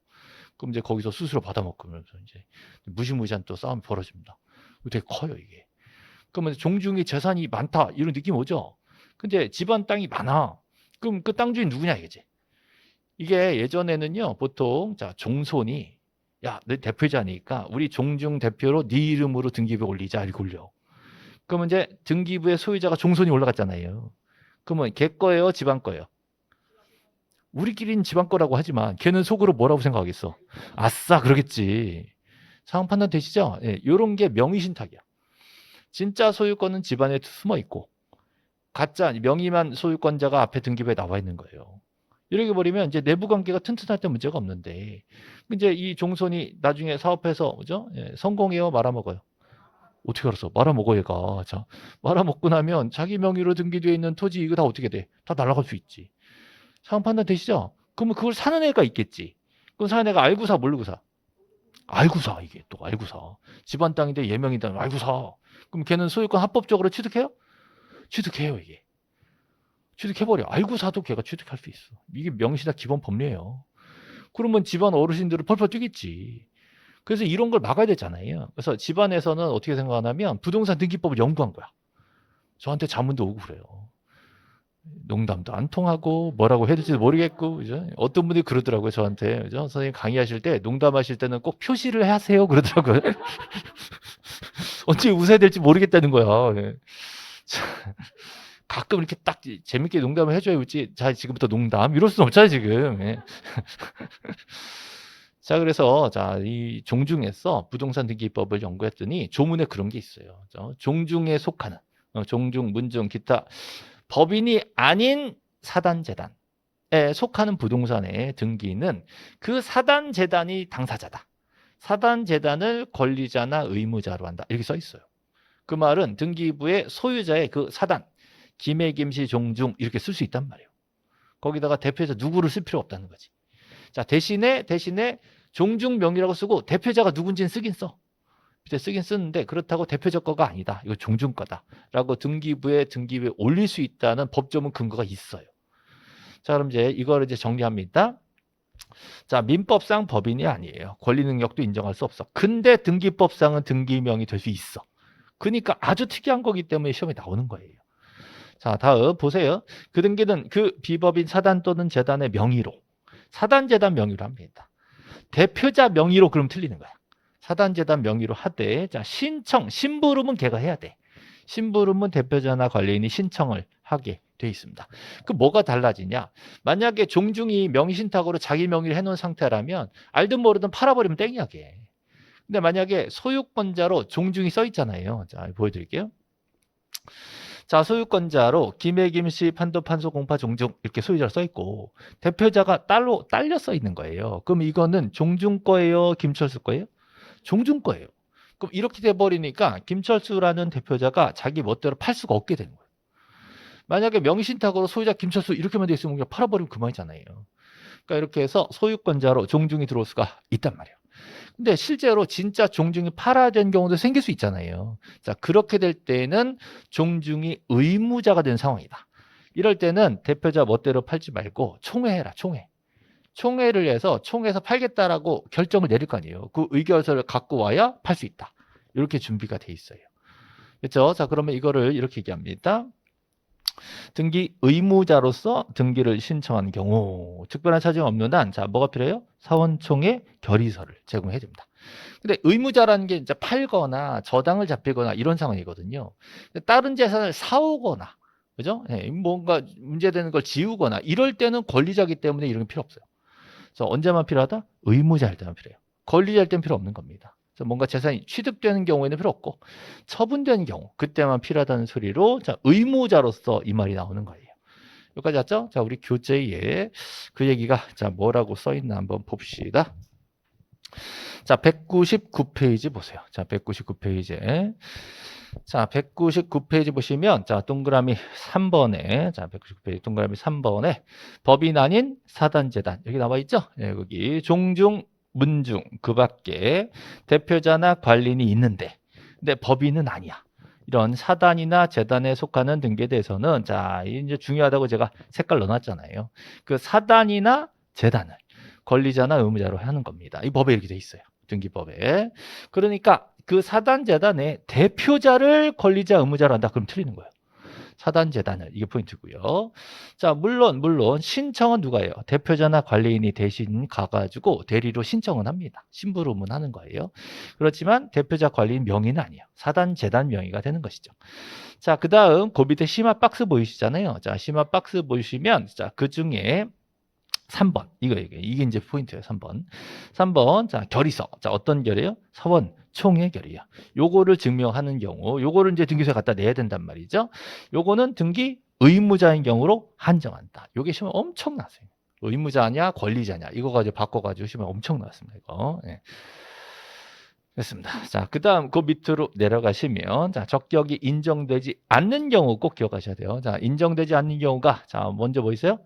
그럼 이제 거기서 수수료 받아먹고 그러면서 이제 무시무시한 또 싸움이 벌어집니다. 되게 커요 이게. 그러면 종중이 재산이 많다 이런 느낌 오죠. 근데 집안 땅이 많아. 그럼 그 땅 주인 누구냐 이거지. 이게 예전에는요 보통 자 종손이 야 너 대표자니까 우리 종중 대표로 네 이름으로 등기부에 올리자 이렇게 올려. 그러면 이제 등기부의 소유자가 종손이 올라갔잖아요. 그러면 걔 거예요 집안 거예요. 우리끼리는 집안 거라고 하지만 걔는 속으로 뭐라고 생각하겠어. 아싸 그러겠지. 상황 판단 되시죠? 예, 이런 게 명의신탁이야. 진짜 소유권은 집안에 숨어 있고 가짜 명의만 소유권자가 앞에 등기부에 나와 있는 거예요. 이렇게 버리면 이제 내부 관계가 튼튼할 때 문제가 없는데 이제 이 종손이 나중에 사업해서 그죠? 예, 성공해요 말아먹어요. 어떻게 알았어? 말아먹어 얘가. 자, 말아먹고 나면 자기 명의로 등기되어 있는 토지 이거 다 어떻게 돼? 다 날아갈 수 있지. 상황 판단 되시죠? 그러면 그걸 사는 애가 있겠지. 그럼 사는 애가 알고 사 모르고 사? 알고 사 이게 또 알고 사. 집안 땅인데 예명이다 알고 사. 그럼 걔는 소유권 합법적으로 취득해요? 취득해요 이게. 취득해버려. 알고 사도 걔가 취득할 수 있어. 이게 명시나 기본 법리예요. 그러면 집안 어르신들은 펄펄 뛰겠지. 그래서 이런 걸 막아야 되잖아요. 그래서 집안에서는 어떻게 생각하냐면 부동산 등기법을 연구한 거야. 저한테 자문도 오고 그래요. 농담도 안 통하고 뭐라고 해야 될지도 모르겠고 그죠? 어떤 분이 그러더라고요 저한테 그죠? 선생님 강의하실 때 농담하실 때는 꼭 표시를 하세요 그러더라고요. 언제 웃어야 될지 모르겠다는 거야. 네. 가끔 이렇게 딱 재밌게 농담을 해줘야 웃지. 자 지금부터 농담 이럴 수는 없잖아요 지금. 예. 자 그래서 이 종중에서 부동산 등기법을 연구했더니 조문에 그런 게 있어요. 종중에 속하는 종중, 문중, 기타 법인이 아닌 사단재단에 속하는 부동산의 등기는 그 사단재단이 당사자다. 사단재단을 권리자나 의무자로 한다. 이렇게 써 있어요. 그 말은 등기부의 소유자의 그 사단, 김해, 김씨, 종중 이렇게 쓸 수 있단 말이에요. 거기다가 대표자 누구를 쓸 필요 없다는 거지. 자 대신에 종중 명의라고 쓰고 대표자가 누군지는 쓰긴 써. 쓰긴 쓰는데 그렇다고 대표자 거가 아니다. 이거 종중 거다라고 등기부에 올릴 수 있다는 법조문 근거가 있어요. 자, 그럼 이제 이거를 이제 정리합니다. 자, 민법상 법인이 아니에요. 권리 능력도 인정할 수 없어. 근데 등기법상은 등기명이 될 수 있어. 그러니까 아주 특이한 거기 때문에 시험에 나오는 거예요. 자, 다음 보세요. 그 등기는 그 비법인 사단 또는 재단의 명의로, 사단 재단 명의로 합니다. 대표자 명의로 그럼 틀리는 거야. 사단 재단 명의로 하되, 자, 신청, 심부름은 걔가 해야 돼. 심부름은 대표자나 관리인이 신청을 하게 돼 있습니다. 그 뭐가 달라지냐? 만약에 종중이 명의신탁으로 자기 명의를 해놓은 상태라면 알든 모르든 팔아버리면 땡이야, 걔. 근데 만약에 소유권자로 종중이 써 있잖아요. 자, 보여드릴게요. 자, 소유권자로 김해김씨 판도 판소 공파 종중 이렇게 소유자로 써 있고 대표자가 딸로 딸려 써 있는 거예요. 그럼 이거는 종중 거예요, 김철수 거예요? 종중 거예요. 그럼 이렇게 돼 버리니까 김철수라는 대표자가 자기 멋대로 팔 수가 없게 되는 거예요. 만약에 명의신탁으로 소유자 김철수 이렇게만 돼 있으면 그냥 팔아버리면 그만이잖아요. 그러니까 이렇게 해서 소유권자로 종중이 들어올 수가 있단 말이에요. 근데 실제로 진짜 종중이 팔아야 되는 경우도 생길 수 있잖아요. 자, 그렇게 될 때는 종중이 의무자가 된 상황이다. 이럴 때는 대표자 멋대로 팔지 말고 총회해라, 총회. 총회를 해서 총회에서 팔겠다라고 결정을 내릴 거 아니에요. 그 의결서를 갖고 와야 팔 수 있다. 이렇게 준비가 돼 있어요. 그렇죠? 자, 그러면 이거를 이렇게 얘기합니다. 등기 의무자로서 등기를 신청한 경우 특별한 사정이 없는 한 자, 뭐가 필요해요? 사원총회 결의서를 제공해 줍니다. 근데 의무자라는 게 이제 팔거나 저당을 잡히거나 이런 상황이거든요. 다른 재산을 사오거나 그죠? 네, 뭔가 문제되는 걸 지우거나 이럴 때는 권리자이기 때문에 이런 게 필요 없어요. 그래서 언제만 필요하다? 의무자일 때만 필요해요. 권리자일 때는 필요 없는 겁니다. 그래서 뭔가 재산이 취득되는 경우에는 필요 없고 처분되는 경우 그때만 필요하다는 소리로 자, 의무자로서 이 말이 나오는 거예요. 여기까지 왔죠? 자, 우리 교재에 그 얘기가 자 뭐라고 써 있나 한번 봅시다. 자, 199페이지 보세요. 자, 199페이지에 자, 199페이지 보시면 자, 동그라미 3번에 자, 199페이지 동그라미 3번에 법인 아닌 사단재단 여기 나와 있죠? 네, 여기 종중 문중 그 밖에 대표자나 관리인이 있는데 근데 법인은 아니야. 이런 사단이나 재단에 속하는 등기에 대해서는 자, 이제 중요하다고 제가 색깔 넣어놨잖아요. 그 사단이나 재단을 권리자나 의무자로 하는 겁니다. 이 법에 이렇게 돼 있어요. 등기법에. 그러니까 그 사단 재단의 대표자를 권리자 의무자로 한다. 그럼 틀리는 거예요. 사단 재단을 이게 포인트고요. 자, 물론 신청은 누가 해요? 대표자나 관리인이 대신 가가지고 대리로 신청은 합니다. 심부름은 하는 거예요. 그렇지만 대표자 관리인 명의는 아니에요. 사단 재단 명의가 되는 것이죠. 자, 그 다음 그 밑에 심화 박스 보이시잖아요. 자, 심화 박스 보시면 자, 그 중에 3번 이게 이제 포인트예요. 3번 자, 결의서. 자, 어떤 결의요? 사원 총회 결의야. 요거를 증명하는 경우 요거를 이제 등기소에 갖다 내야 된단 말이죠. 요거는 등기 의무자인 경우로 한정한다. 요게 시험 엄청 나왔어요. 의무자냐 권리자냐 이거 가지고 바꿔가지고 시험 엄청 나왔습니다. 이거. 네. 됐습니다. 자, 그 다음 그 밑으로 내려가시면 자, 적격이 인정되지 않는 경우 꼭 기억하셔야 돼요. 자, 인정되지 않는 경우가 자, 먼저 뭐 있어요?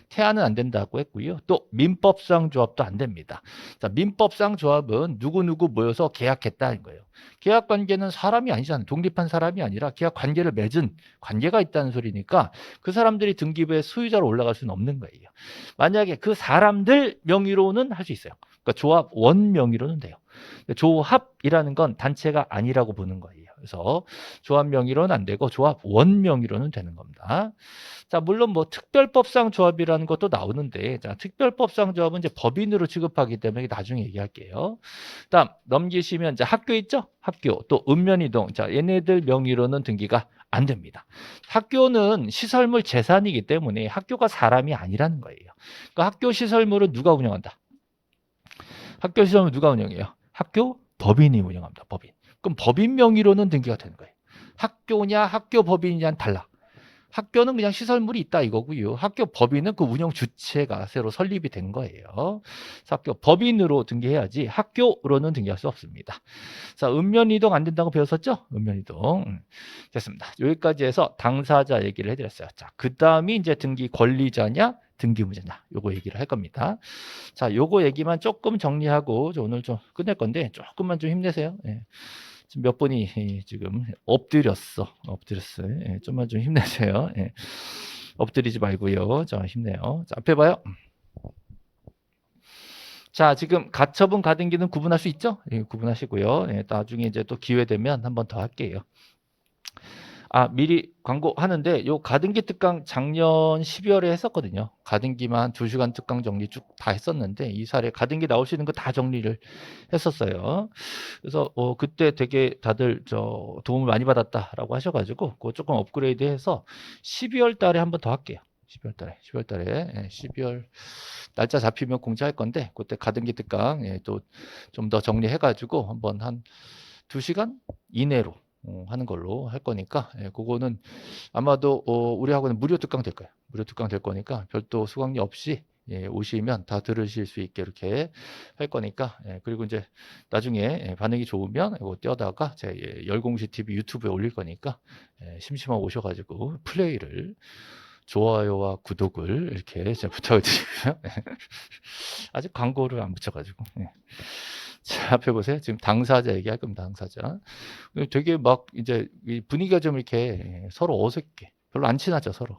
태아는 안 된다고 했고요. 또 민법상 조합도 안 됩니다. 자, 민법상 조합은 누구누구 모여서 계약했다는 거예요. 계약 관계는 사람이 아니잖아요. 독립한 사람이 아니라 계약 관계를 맺은 관계가 있다는 소리니까 그 사람들이 등기부에 소유자로 올라갈 수는 없는 거예요. 만약에 그 사람들 명의로는 할 수 있어요. 그러니까 조합원 명의로는 돼요. 조합이라는 건 단체가 아니라고 보는 거예요. 그래서 조합 명의로는 안 되고 조합원 명의로는 되는 겁니다. 자, 물론 뭐 특별법상 조합이라는 것도 나오는데 자, 특별법상 조합은 이제 법인으로 취급하기 때문에 나중에 얘기할게요. 다음 넘기시면 이제 학교 있죠? 학교 또 읍면이동 자, 얘네들 명의로는 등기가 안 됩니다. 학교는 시설물 재산이기 때문에 학교가 사람이 아니라는 거예요. 그러니까 학교 시설물은 누가 운영한다? 학교 시설물 누가 운영해요? 학교 법인이 운영합니다. 법인. 그럼 법인 명의로는 등기가 되는 거예요. 학교냐 학교 법인이냐는 달라. 학교는 그냥 시설물이 있다 이거고요. 학교 법인은 그 운영 주체가 새로 설립이 된 거예요. 학교 법인으로 등기해야지 학교로는 등기할 수 없습니다. 자, 읍면이동 안 된다고 배웠었죠? 읍면이동. 됐습니다. 여기까지 해서 당사자 얘기를 해드렸어요. 자, 그 다음이 이제 등기 권리자냐 등기무죄냐 요거 얘기를 할 겁니다. 자, 요거 얘기만 조금 정리하고 오늘 좀 끝낼 건데 조금만 좀 힘내세요. 예. 지금 몇 분이 지금 엎드렸어요. 예, 좀만 좀 힘내세요. 예. 엎드리지 말고요. 자, 힘내요. 자, 앞에 봐요. 자, 지금 가처분 가등기는 구분할 수 있죠? 예, 구분하시고요. 예, 나중에 이제 또 기회 되면 한 번 더 할게요. 아, 미리 광고하는데 요 가등기 특강 작년 12월에 했었거든요. 가등기만 2시간 특강 정리 쭉 다 했었는데 이 사례 가등기 나올 수 있는 거 다 정리를 했었어요. 그래서 그때 되게 다들 도움을 많이 받았다라고 하셔가지고 그거 조금 업그레이드해서 12월 달에 한 번 더 할게요. 12월 달에 예, 12월 날짜 잡히면 공지할 건데 그때 가등기 특강 예, 또 좀 더 정리해가지고 한번 한 2시간 이내로 하는 걸로 할 거니까 예, 그거는 아마도 우리 학원은 무료 특강 될 거예요. 무료 특강 될 거니까 별도 수강료 없이 예, 오시면 다 들으실 수 있게 이렇게 할 거니까 예, 그리고 이제 나중에 예, 반응이 좋으면 이거 떼어다가 제 열공시 TV 유튜브에 올릴 거니까 예, 심심하면 오셔가지고 플레이를 좋아요와 구독을 이렇게 제가 부탁을 드리고요. 아직 광고를 안 붙여가지고. 예. 자, 앞에 보세요. 지금 당사자 얘기할 겁니다. 당사자. 되게 막 이제 분위기가 좀 이렇게 서로 어색해. 별로 안 친하죠, 서로.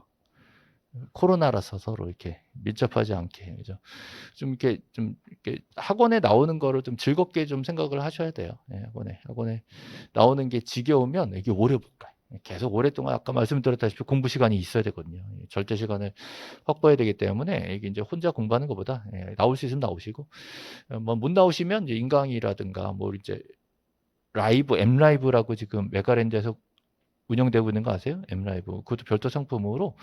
코로나라서 서로 이렇게 밀접하지 않게. 그죠? 좀 이렇게 학원에 나오는 거를 좀 즐겁게 좀 생각을 하셔야 돼요. 예, 학원에 나오는 게 지겨우면 이게 오래 못 가요. 계속 오랫동안 아까 말씀드렸다시피 공부 시간이 있어야 되거든요. 절대 시간을 확보해야 되기 때문에 이게 이제 혼자 공부하는 것보다 나올 수 있으면 나오시고 뭐 못 나오시면 이제 인강이라든가 뭐 이제 라이브 엠라이브라고 지금 메가랜드에서 운영되고 있는 거 아세요? 엠라이브. 그것도 별도 상품으로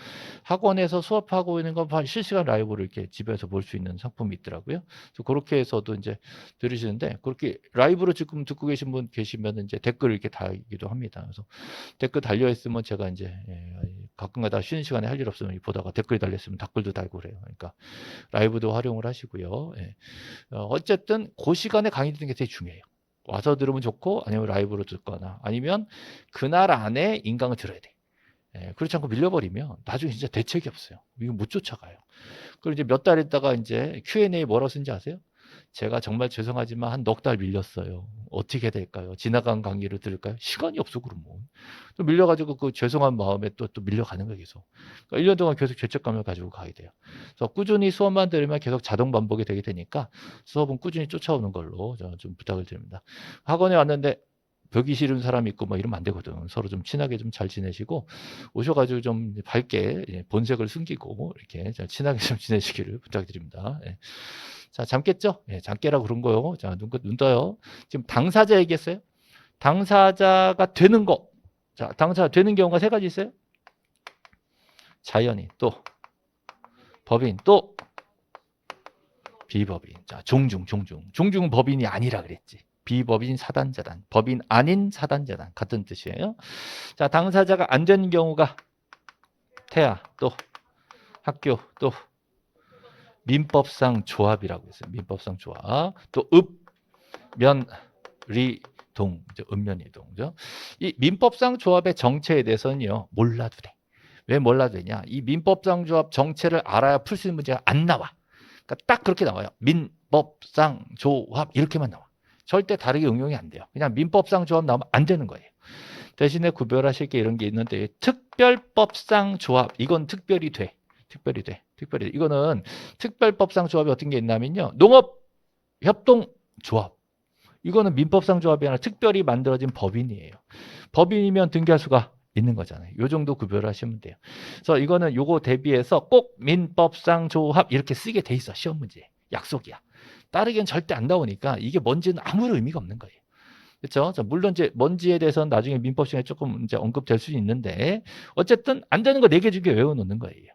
학원에서 수업하고 있는 거 실시간 라이브를 이렇게 집에서 볼 수 있는 상품이 있더라고요. 그래서 그렇게 해서도 이제 들으시는데 그렇게 라이브로 지금 듣고 계신 분 계시면 이제 댓글 이렇게 달기도 합니다. 그래서 댓글 달려 있으면 제가 이제 가끔가다 쉬는 시간에 할 일 없으면 보다가 댓글이 달려 있으면 댓글도 달고 그래요. 그러니까 라이브도 활용을 하시고요. 예. 어쨌든 그 시간에 강의 듣는 게 되게 중요해요. 와서 들으면 좋고 아니면 라이브로 듣거나 아니면 그날 안에 인강을 들어야 돼. 예, 그렇지 않고 밀려버리면 나중에 진짜 대책이 없어요. 이거 못 쫓아가요. 그리고 이제 몇 달 있다가 이제 Q&A 뭐라고 쓴지 아세요? 제가 정말 죄송하지만 한 넉 달 밀렸어요. 어떻게 될까요? 지나간 강의를 들을까요? 시간이 없어 그러면. 또 밀려가지고 그 죄송한 마음에 또 밀려가는 거예요 계속. 그러니까 1년 동안 계속 죄책감을 가지고 가야 돼요. 그래서 꾸준히 수업만 들으면 계속 자동 반복이 되게 되니까 수업은 꾸준히 쫓아오는 걸로 좀 부탁을 드립니다. 학원에 왔는데 벽이 싫은 사람이 있고 뭐 이러면 안 되거든. 서로 좀 친하게 좀 잘 지내시고 오셔가지고 좀 밝게 본색을 숨기고 이렇게 친하게 좀 지내시기를 부탁드립니다. 예. 자, 잠 깼죠? 예, 잠 깨라 그런 거요. 자, 눈 떠요. 지금 당사자 얘기했어요. 당사자가 되는 거. 자, 당사자 되는 경우가 3가지 있어요. 자연인, 또 법인, 또 비법인. 자, 종중은 법인이 아니라 그랬지. 비법인 사단자단, 법인 아닌 사단자단 같은 뜻이에요. 자, 당사자가 안 되는 경우가 태아, 또 학교, 또 민법상 조합이라고 했어요. 민법상 조합. 또 읍, 면, 리, 동. 읍면이동. 이 민법상 조합의 정체에 대해서는요. 몰라도 돼. 왜 몰라도 되냐? 이 민법상 조합 정체를 알아야 풀 수 있는 문제가 안 나와. 그러니까 딱 그렇게 나와요. 민법상 조합 이렇게만 나와. 절대 다르게 응용이 안 돼요. 그냥 민법상 조합 나오면 안 되는 거예요. 대신에 구별하실 게 이런 게 있는데 특별법상 조합 이건 특별히 돼. 특별히. 이거는 특별법상 조합이 어떤 게 있냐면요. 농업협동조합. 이거는 민법상 조합이 아니라 특별히 만들어진 법인이에요. 법인이면 등기할 수가 있는 거잖아요. 요 정도 구별을 하시면 돼요. 그래서 이거는 요거 대비해서 꼭 민법상 조합 이렇게 쓰게 돼 있어. 시험 문제. 약속이야. 따르기엔 절대 안 나오니까 이게 뭔지는 아무런 의미가 없는 거예요. 그렇죠? 물론 이제 뭔지에 대해서는 나중에 민법 시간에 조금 이제 언급될 수 있는데 어쨌든 안 되는 거 4개 중에 외워놓는 거예요.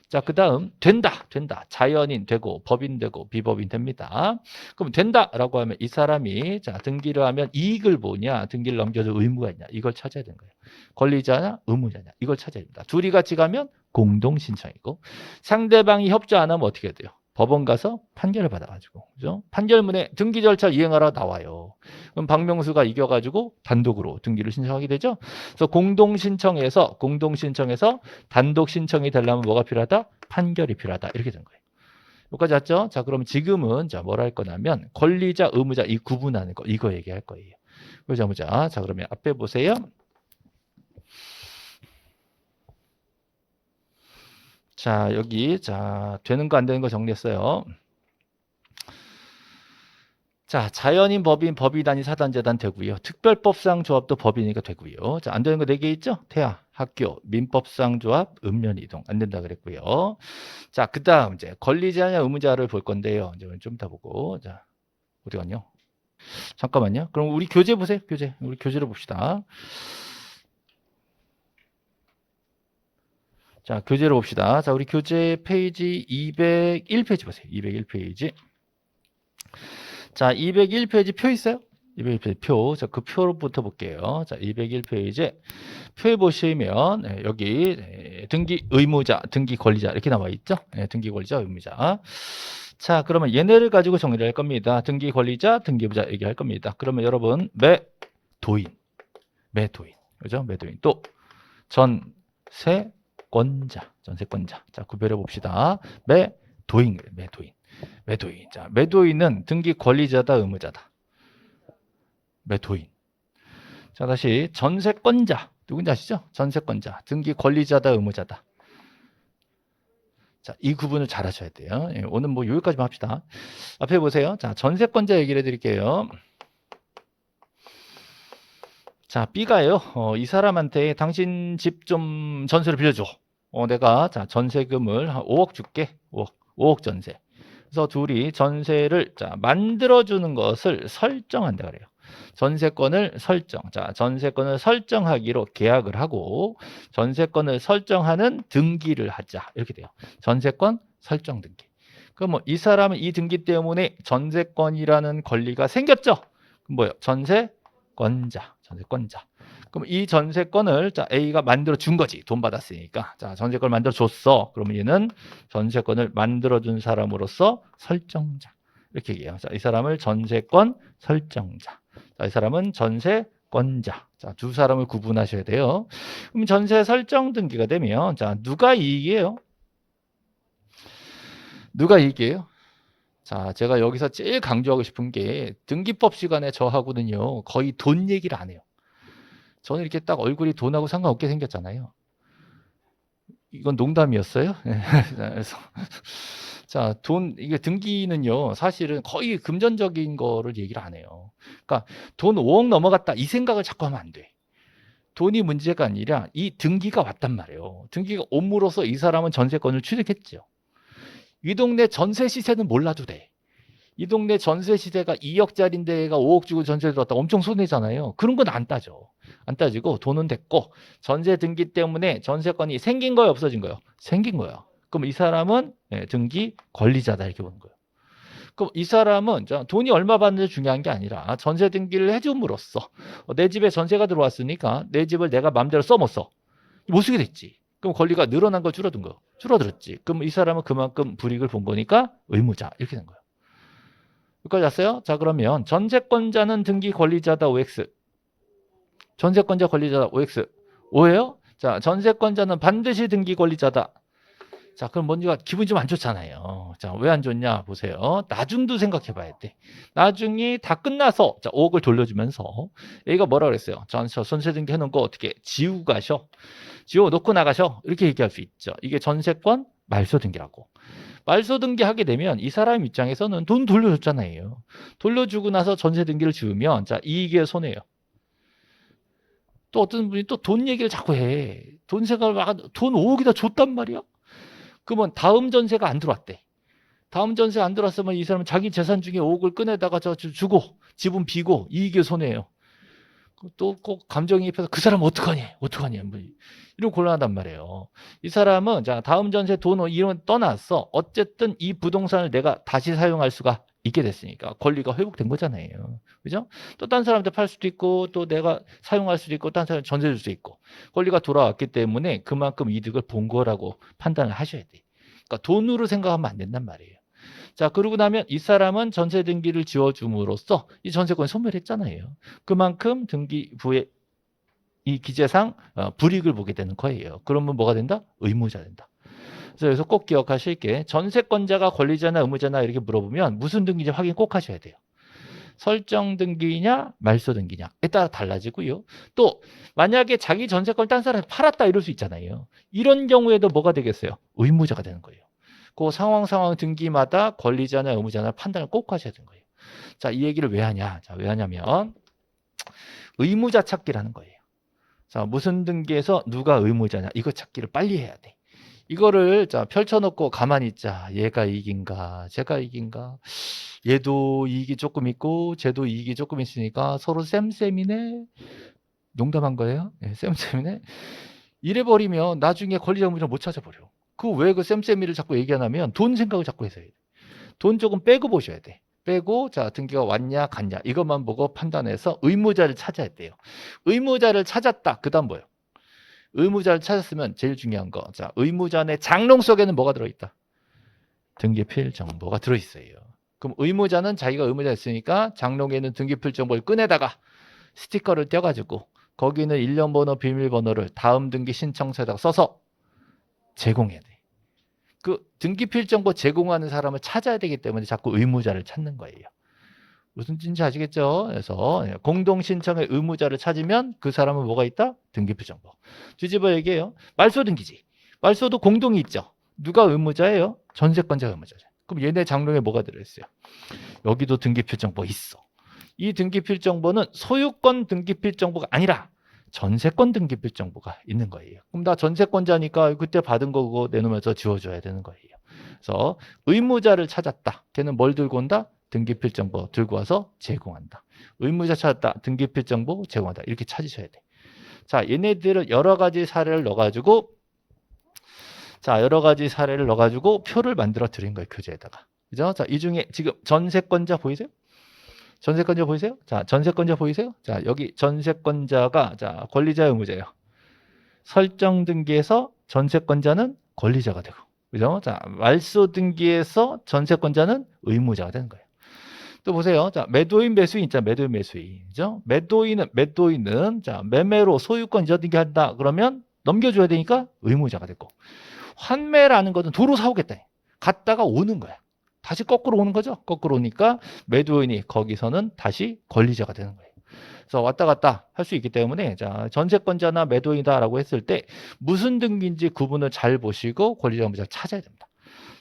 자, 그 다음 된다. 자연인 되고 법인 되고 비법인 됩니다. 그럼 된다라고 하면 이 사람이 자 등기를 하면 이익을 보냐 등기를 넘겨줄 의무가 있냐 이걸 찾아야 되는 거예요. 권리자냐 의무자냐 이걸 찾아야 됩니다. 둘이 같이 가면 공동신청이고 상대방이 협조 안 하면 어떻게 돼요? 법원 가서 판결을 받아가지고, 그죠? 판결문에 등기 절차 이행하라 나와요. 그럼 박명수가 이겨가지고 단독으로 등기를 신청하게 되죠. 그래서 공동신청에서 단독 신청이 되려면 뭐가 필요하다? 판결이 필요하다. 이렇게 된 거예요. 여기까지 왔죠? 자, 그러면 지금은 자, 뭐라 할 거냐면 권리자, 의무자 이 구분하는 거 이거 얘기할 거예요. 그죠? 보자. 자, 그러면 앞에 보세요. 자, 여기 자, 되는 거 안 되는 거 정리했어요. 자, 자연인, 법인, 법의단위, 사단재단 되고요. 특별법상 조합도 법이니까 되고요. 자, 안 되는 거 4개 있죠? 태아, 학교, 민법상 조합, 읍면이동 안 된다 그랬고요. 자, 그다음 이제 권리자냐 의무자를 볼 건데요. 이제 좀 이따 보고. 자, 어디 갔냐? 잠깐만요. 그럼 우리 교재 보세요. 교재. 우리 교재를 봅시다. 자, 교재를 봅시다. 자, 우리 교재 페이지 201페이지 보세요. 201페이지. 자, 201페이지 표 있어요? 201페이지 표. 자, 그 표부터 볼게요. 자, 201페이지 표에 보시면 여기 등기 의무자, 등기 권리자 이렇게 나와 있죠? 등기 권리자, 의무자. 자, 그러면 얘네를 가지고 정리를 할 겁니다. 등기 권리자, 등기 의무자 얘기할 겁니다. 그러면 여러분 매도인, 그죠? 매도인 또 전세권자. 자, 구별해 봅시다. 매도인. 자, 매도인은 등기 권리자다, 의무자다. 매도인. 자, 다시 전세권자. 누군지 아시죠? 전세권자. 등기 권리자다, 의무자다. 자, 이 구분을 잘 하셔야 돼요. 오늘 뭐 여기까지만 합시다. 앞에 보세요. 자, 전세권자 얘기를 해드릴게요. 자, B가요. 이 사람한테 당신 집 좀 전세를 빌려줘. 내가 자 전세금을 한 5억 줄게. 5억 전세. 그래서 둘이 전세를 자 만들어주는 것을 설정한다 그래요. 전세권을 설정. 자, 전세권을 설정하기로 계약을 하고 전세권을 설정하는 등기를 하자. 이렇게 돼요. 전세권 설정 등기. 그럼 뭐 이 사람은 이 등기 때문에 전세권이라는 권리가 생겼죠. 그럼 뭐예요? 전세권자. 그럼 이 전세권을 자 A가 만들어 준 거지. 돈 받았으니까. 자, 전세권을 만들어 줬어. 그러면 얘는 전세권을 만들어 준 사람으로서 설정자. 이렇게 얘기해요. 자, 이 사람을 전세권 설정자. 자, 이 사람은 전세권자. 자, 두 사람을 구분하셔야 돼요. 그럼 전세 설정 등기가 되면 자, 누가 이익이에요? 자, 제가 여기서 제일 강조하고 싶은 게 등기법 시간에 저하고는요. 거의 돈 얘기를 안 해요. 저는 이렇게 딱 얼굴이 돈하고 상관없게 생겼잖아요. 이건 농담이었어요. 그래서 자, 이게 등기는요, 사실은 거의 금전적인 거를 얘기를 안 해요. 그러니까 돈 5억 넘어갔다 이 생각을 자꾸 하면 안 돼. 돈이 문제가 아니라 이 등기가 왔단 말이에요. 등기가 옴으로써 이 사람은 전세권을 취득했죠. 이 동네 전세 시세는 몰라도 돼. 이 동네 전세 시세가 2억짜리인데 얘가 5억 주고 전세를 들었다 엄청 손해잖아요. 그런 건 안 따져. 안 따지고 돈은 됐고 전세 등기 때문에 전세권이 생긴 거예요, 없어진 거예요? 생긴 거예요. 그럼 이 사람은 등기 권리자다 이렇게 보는 거예요. 그럼 이 사람은 돈이 얼마 받는지 중요한 게 아니라 전세 등기를 해줌으로써 내 집에 전세가 들어왔으니까 내 집을 내가 마음대로 써 못 써. 못 쓰게 됐지. 그럼 권리가 늘어난 거 줄어든 거? 줄어들었지. 그럼 이 사람은 그만큼 불이익을 본 거니까 의무자 이렇게 된 거예요. 여기까지 왔어요? 자, 그러면 전세권자는 등기 권리자다 OX. 전세권자 권리자다 OX. O예요? 자, 전세권자는 반드시 등기 권리자다. 자, 그럼 뭔가 기분이 좀 안 좋잖아요. 자, 왜 안 좋냐 보세요. 나중도 생각해 봐야 돼. 나중이 다 끝나서 자, 5억을 돌려주면서 얘가 뭐라 그랬어요? 저 전세 등기 해놓은 거 어떻게 지우고 가셔? 지워 놓고 나가셔? 이렇게 얘기할 수 있죠. 이게 전세권 말소 등기라고. 말소 등기하게 되면 이 사람 입장에서는 돈 돌려줬잖아요. 돌려주고 나서 전세 등기를 지으면 자 이익의 손해예요. 또 어떤 분이 또 돈 얘기를 자꾸 해. 돈 생각을 돈 5억이나 줬단 말이야. 그러면 다음 전세가 안 들어왔대. 다음 전세 안 들어왔으면 이 사람은 자기 재산 중에 5억을 꺼내다가 주고 지분 비고 이익의 손해예요. 또 꼭 감정이입해서 그 사람 어떡하니 뭐 이런 곤란하단 말이에요. 이 사람은 자 다음 전세 돈 이런 떠났어. 어쨌든 이 부동산을 내가 다시 사용할 수가 있게 됐으니까 권리가 회복된 거잖아요. 그죠? 또 딴 사람한테 팔 수도 있고 또 내가 사용할 수도 있고 딴 사람한테 전세 줄 수 있고 권리가 돌아왔기 때문에 그만큼 이득을 본 거라고 판단을 하셔야 돼. 그러니까 돈으로 생각하면 안 된단 말이에요. 자, 그러고 나면 이 사람은 전세 등기를 지어줌으로써 이 전세권을 소멸했잖아요. 그만큼 등기부의 이 기재상 불이익을 보게 되는 거예요. 그러면 뭐가 된다? 의무자 된다. 그래서 여기서 꼭 기억하실 게 전세권자가 권리자나 의무자나 이렇게 물어보면 무슨 등기인지 확인 꼭 하셔야 돼요. 설정 등기냐 말소 등기냐에 따라 달라지고요. 또 만약에 자기 전세권을 딴 사람한테 팔았다 이럴 수 있잖아요. 이런 경우에도 뭐가 되겠어요? 의무자가 되는 거예요. 그 상황 등기마다 권리자나 의무자나 판단을 꼭 하셔야 되는 거예요. 자, 이 얘기를 왜 하냐? 자, 왜 하냐면 의무자 찾기라는 거예요. 자, 무슨 등기에서 누가 의무자냐? 이거 찾기를 빨리 해야 돼. 이거를 자 펼쳐놓고 가만히 있자. 얘가 이익인가? 제가 이익인가? 얘도 이익이 조금 있고 쟤도 이익이 조금 있으니까 서로 쌤쌤이네. 농담한 거예요? 네, 쌤쌤이네. 이래버리면 나중에 권리자 의무자 못 찾아버려. 그 왜 그 쌤쌤이를 자꾸 얘기하냐면 돈 생각을 자꾸 해서 해야 돼. 돈 조금 빼고 보셔야 돼. 빼고 자 등기가 왔냐 갔냐 이것만 보고 판단해서 의무자를 찾아야 돼요. 의무자를 찾았다. 그 다음 뭐예요? 의무자를 찾았으면 제일 중요한 거. 자, 의무자 내 장롱 속에는 뭐가 들어있다? 등기필 정보가 들어있어요. 그럼 의무자는 자기가 의무자였으니까 장롱에는 등기필 정보를 꺼내다가 스티커를 떼가지고 거기는 일련번호, 비밀번호를 다음 등기 신청서에다가 써서 제공해야 돼. 그 등기필 정보 제공하는 사람을 찾아야 되기 때문에 자꾸 의무자를 찾는 거예요. 무슨 뜻인지 아시겠죠? 그래서 공동 신청의 의무자를 찾으면 그 사람은 뭐가 있다? 등기표 정보. 뒤집어 얘기해요. 말소 등기지. 말소도 공동이 있죠. 누가 의무자예요? 전세권자가 의무자죠. 그럼 얘네 장롱에 뭐가 들어있어요? 여기도 등기표 정보 있어. 이 등기필 정보는 소유권 등기필 정보가 아니라 전세권 등기필 정보가 있는 거예요. 그럼 나 전세권자니까 그때 받은 거 그거 내놓으면서 지워줘야 되는 거예요. 그래서 의무자를 찾았다. 걔는 뭘 들고 온다? 등기필 정보 들고 와서 제공한다. 의무자 찾았다. 등기필 정보 제공한다. 이렇게 찾으셔야 돼. 자, 얘네들을 여러 가지 사례를 넣어가지고 표를 만들어 드린 거예요. 교재에다가. 그죠? 자, 이 중에 지금 전세권자 보이세요? 전세권자 보이세요? 자, 전세권자 보이세요? 자, 여기 전세권자가 자, 권리자 의무자예요. 설정 등기에서 전세권자는 권리자가 되고. 그죠? 자, 말소 등기에서 전세권자는 의무자가 되는 거예요. 또 보세요. 자, 매도인, 매수인 있잖아. 매도인, 매수인. 그죠? 매도인은 자, 매매로 소유권 이전 등기한다. 그러면 넘겨줘야 되니까 의무자가 됐고. 환매라는 것은 도로 사오겠다. 갔다가 오는 거야. 다시 거꾸로 오는 거죠. 거꾸로 오니까 매도인이 거기서는 다시 권리자가 되는 거예요. 그래서 왔다 갔다 할 수 있기 때문에 자, 전세권자나 매도인이다라고 했을 때 무슨 등기인지 구분을 잘 보시고 권리자 의무자를 찾아야 됩니다.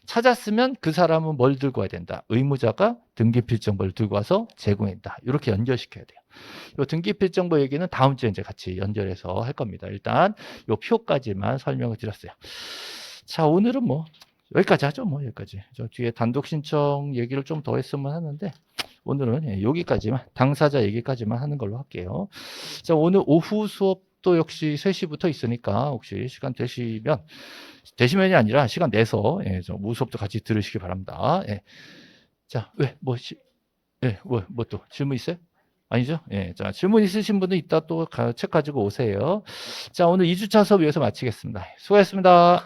찾았으면 그 사람은 뭘 들고 와야 된다. 의무자가 등기필 정보를 들고 와서 제공한다. 이렇게 연결시켜야 돼요. 이 등기필 정보 얘기는 다음 주에 이제 같이 연결해서 할 겁니다. 일단 이 표까지만 설명을 드렸어요. 자, 오늘은 뭐 여기까지 하죠. 뭐 여기까지. 저 뒤에 단독 신청 얘기를 좀 더 했으면 하는데 오늘은 여기까지만 당사자 얘기까지만 하는 걸로 할게요. 자, 오늘 오후 수업도 역시 3시부터 있으니까 혹시 시간 되시면이 아니라 시간 내서 저 오후 수업도 같이 들으시기 바랍니다. 자, 왜 뭐 뭐 또 질문 있어요? 아니죠? 자, 질문 있으신 분은 이따 또 책 가지고 오세요. 자, 오늘 2주차 수업 여기서 마치겠습니다. 수고하셨습니다.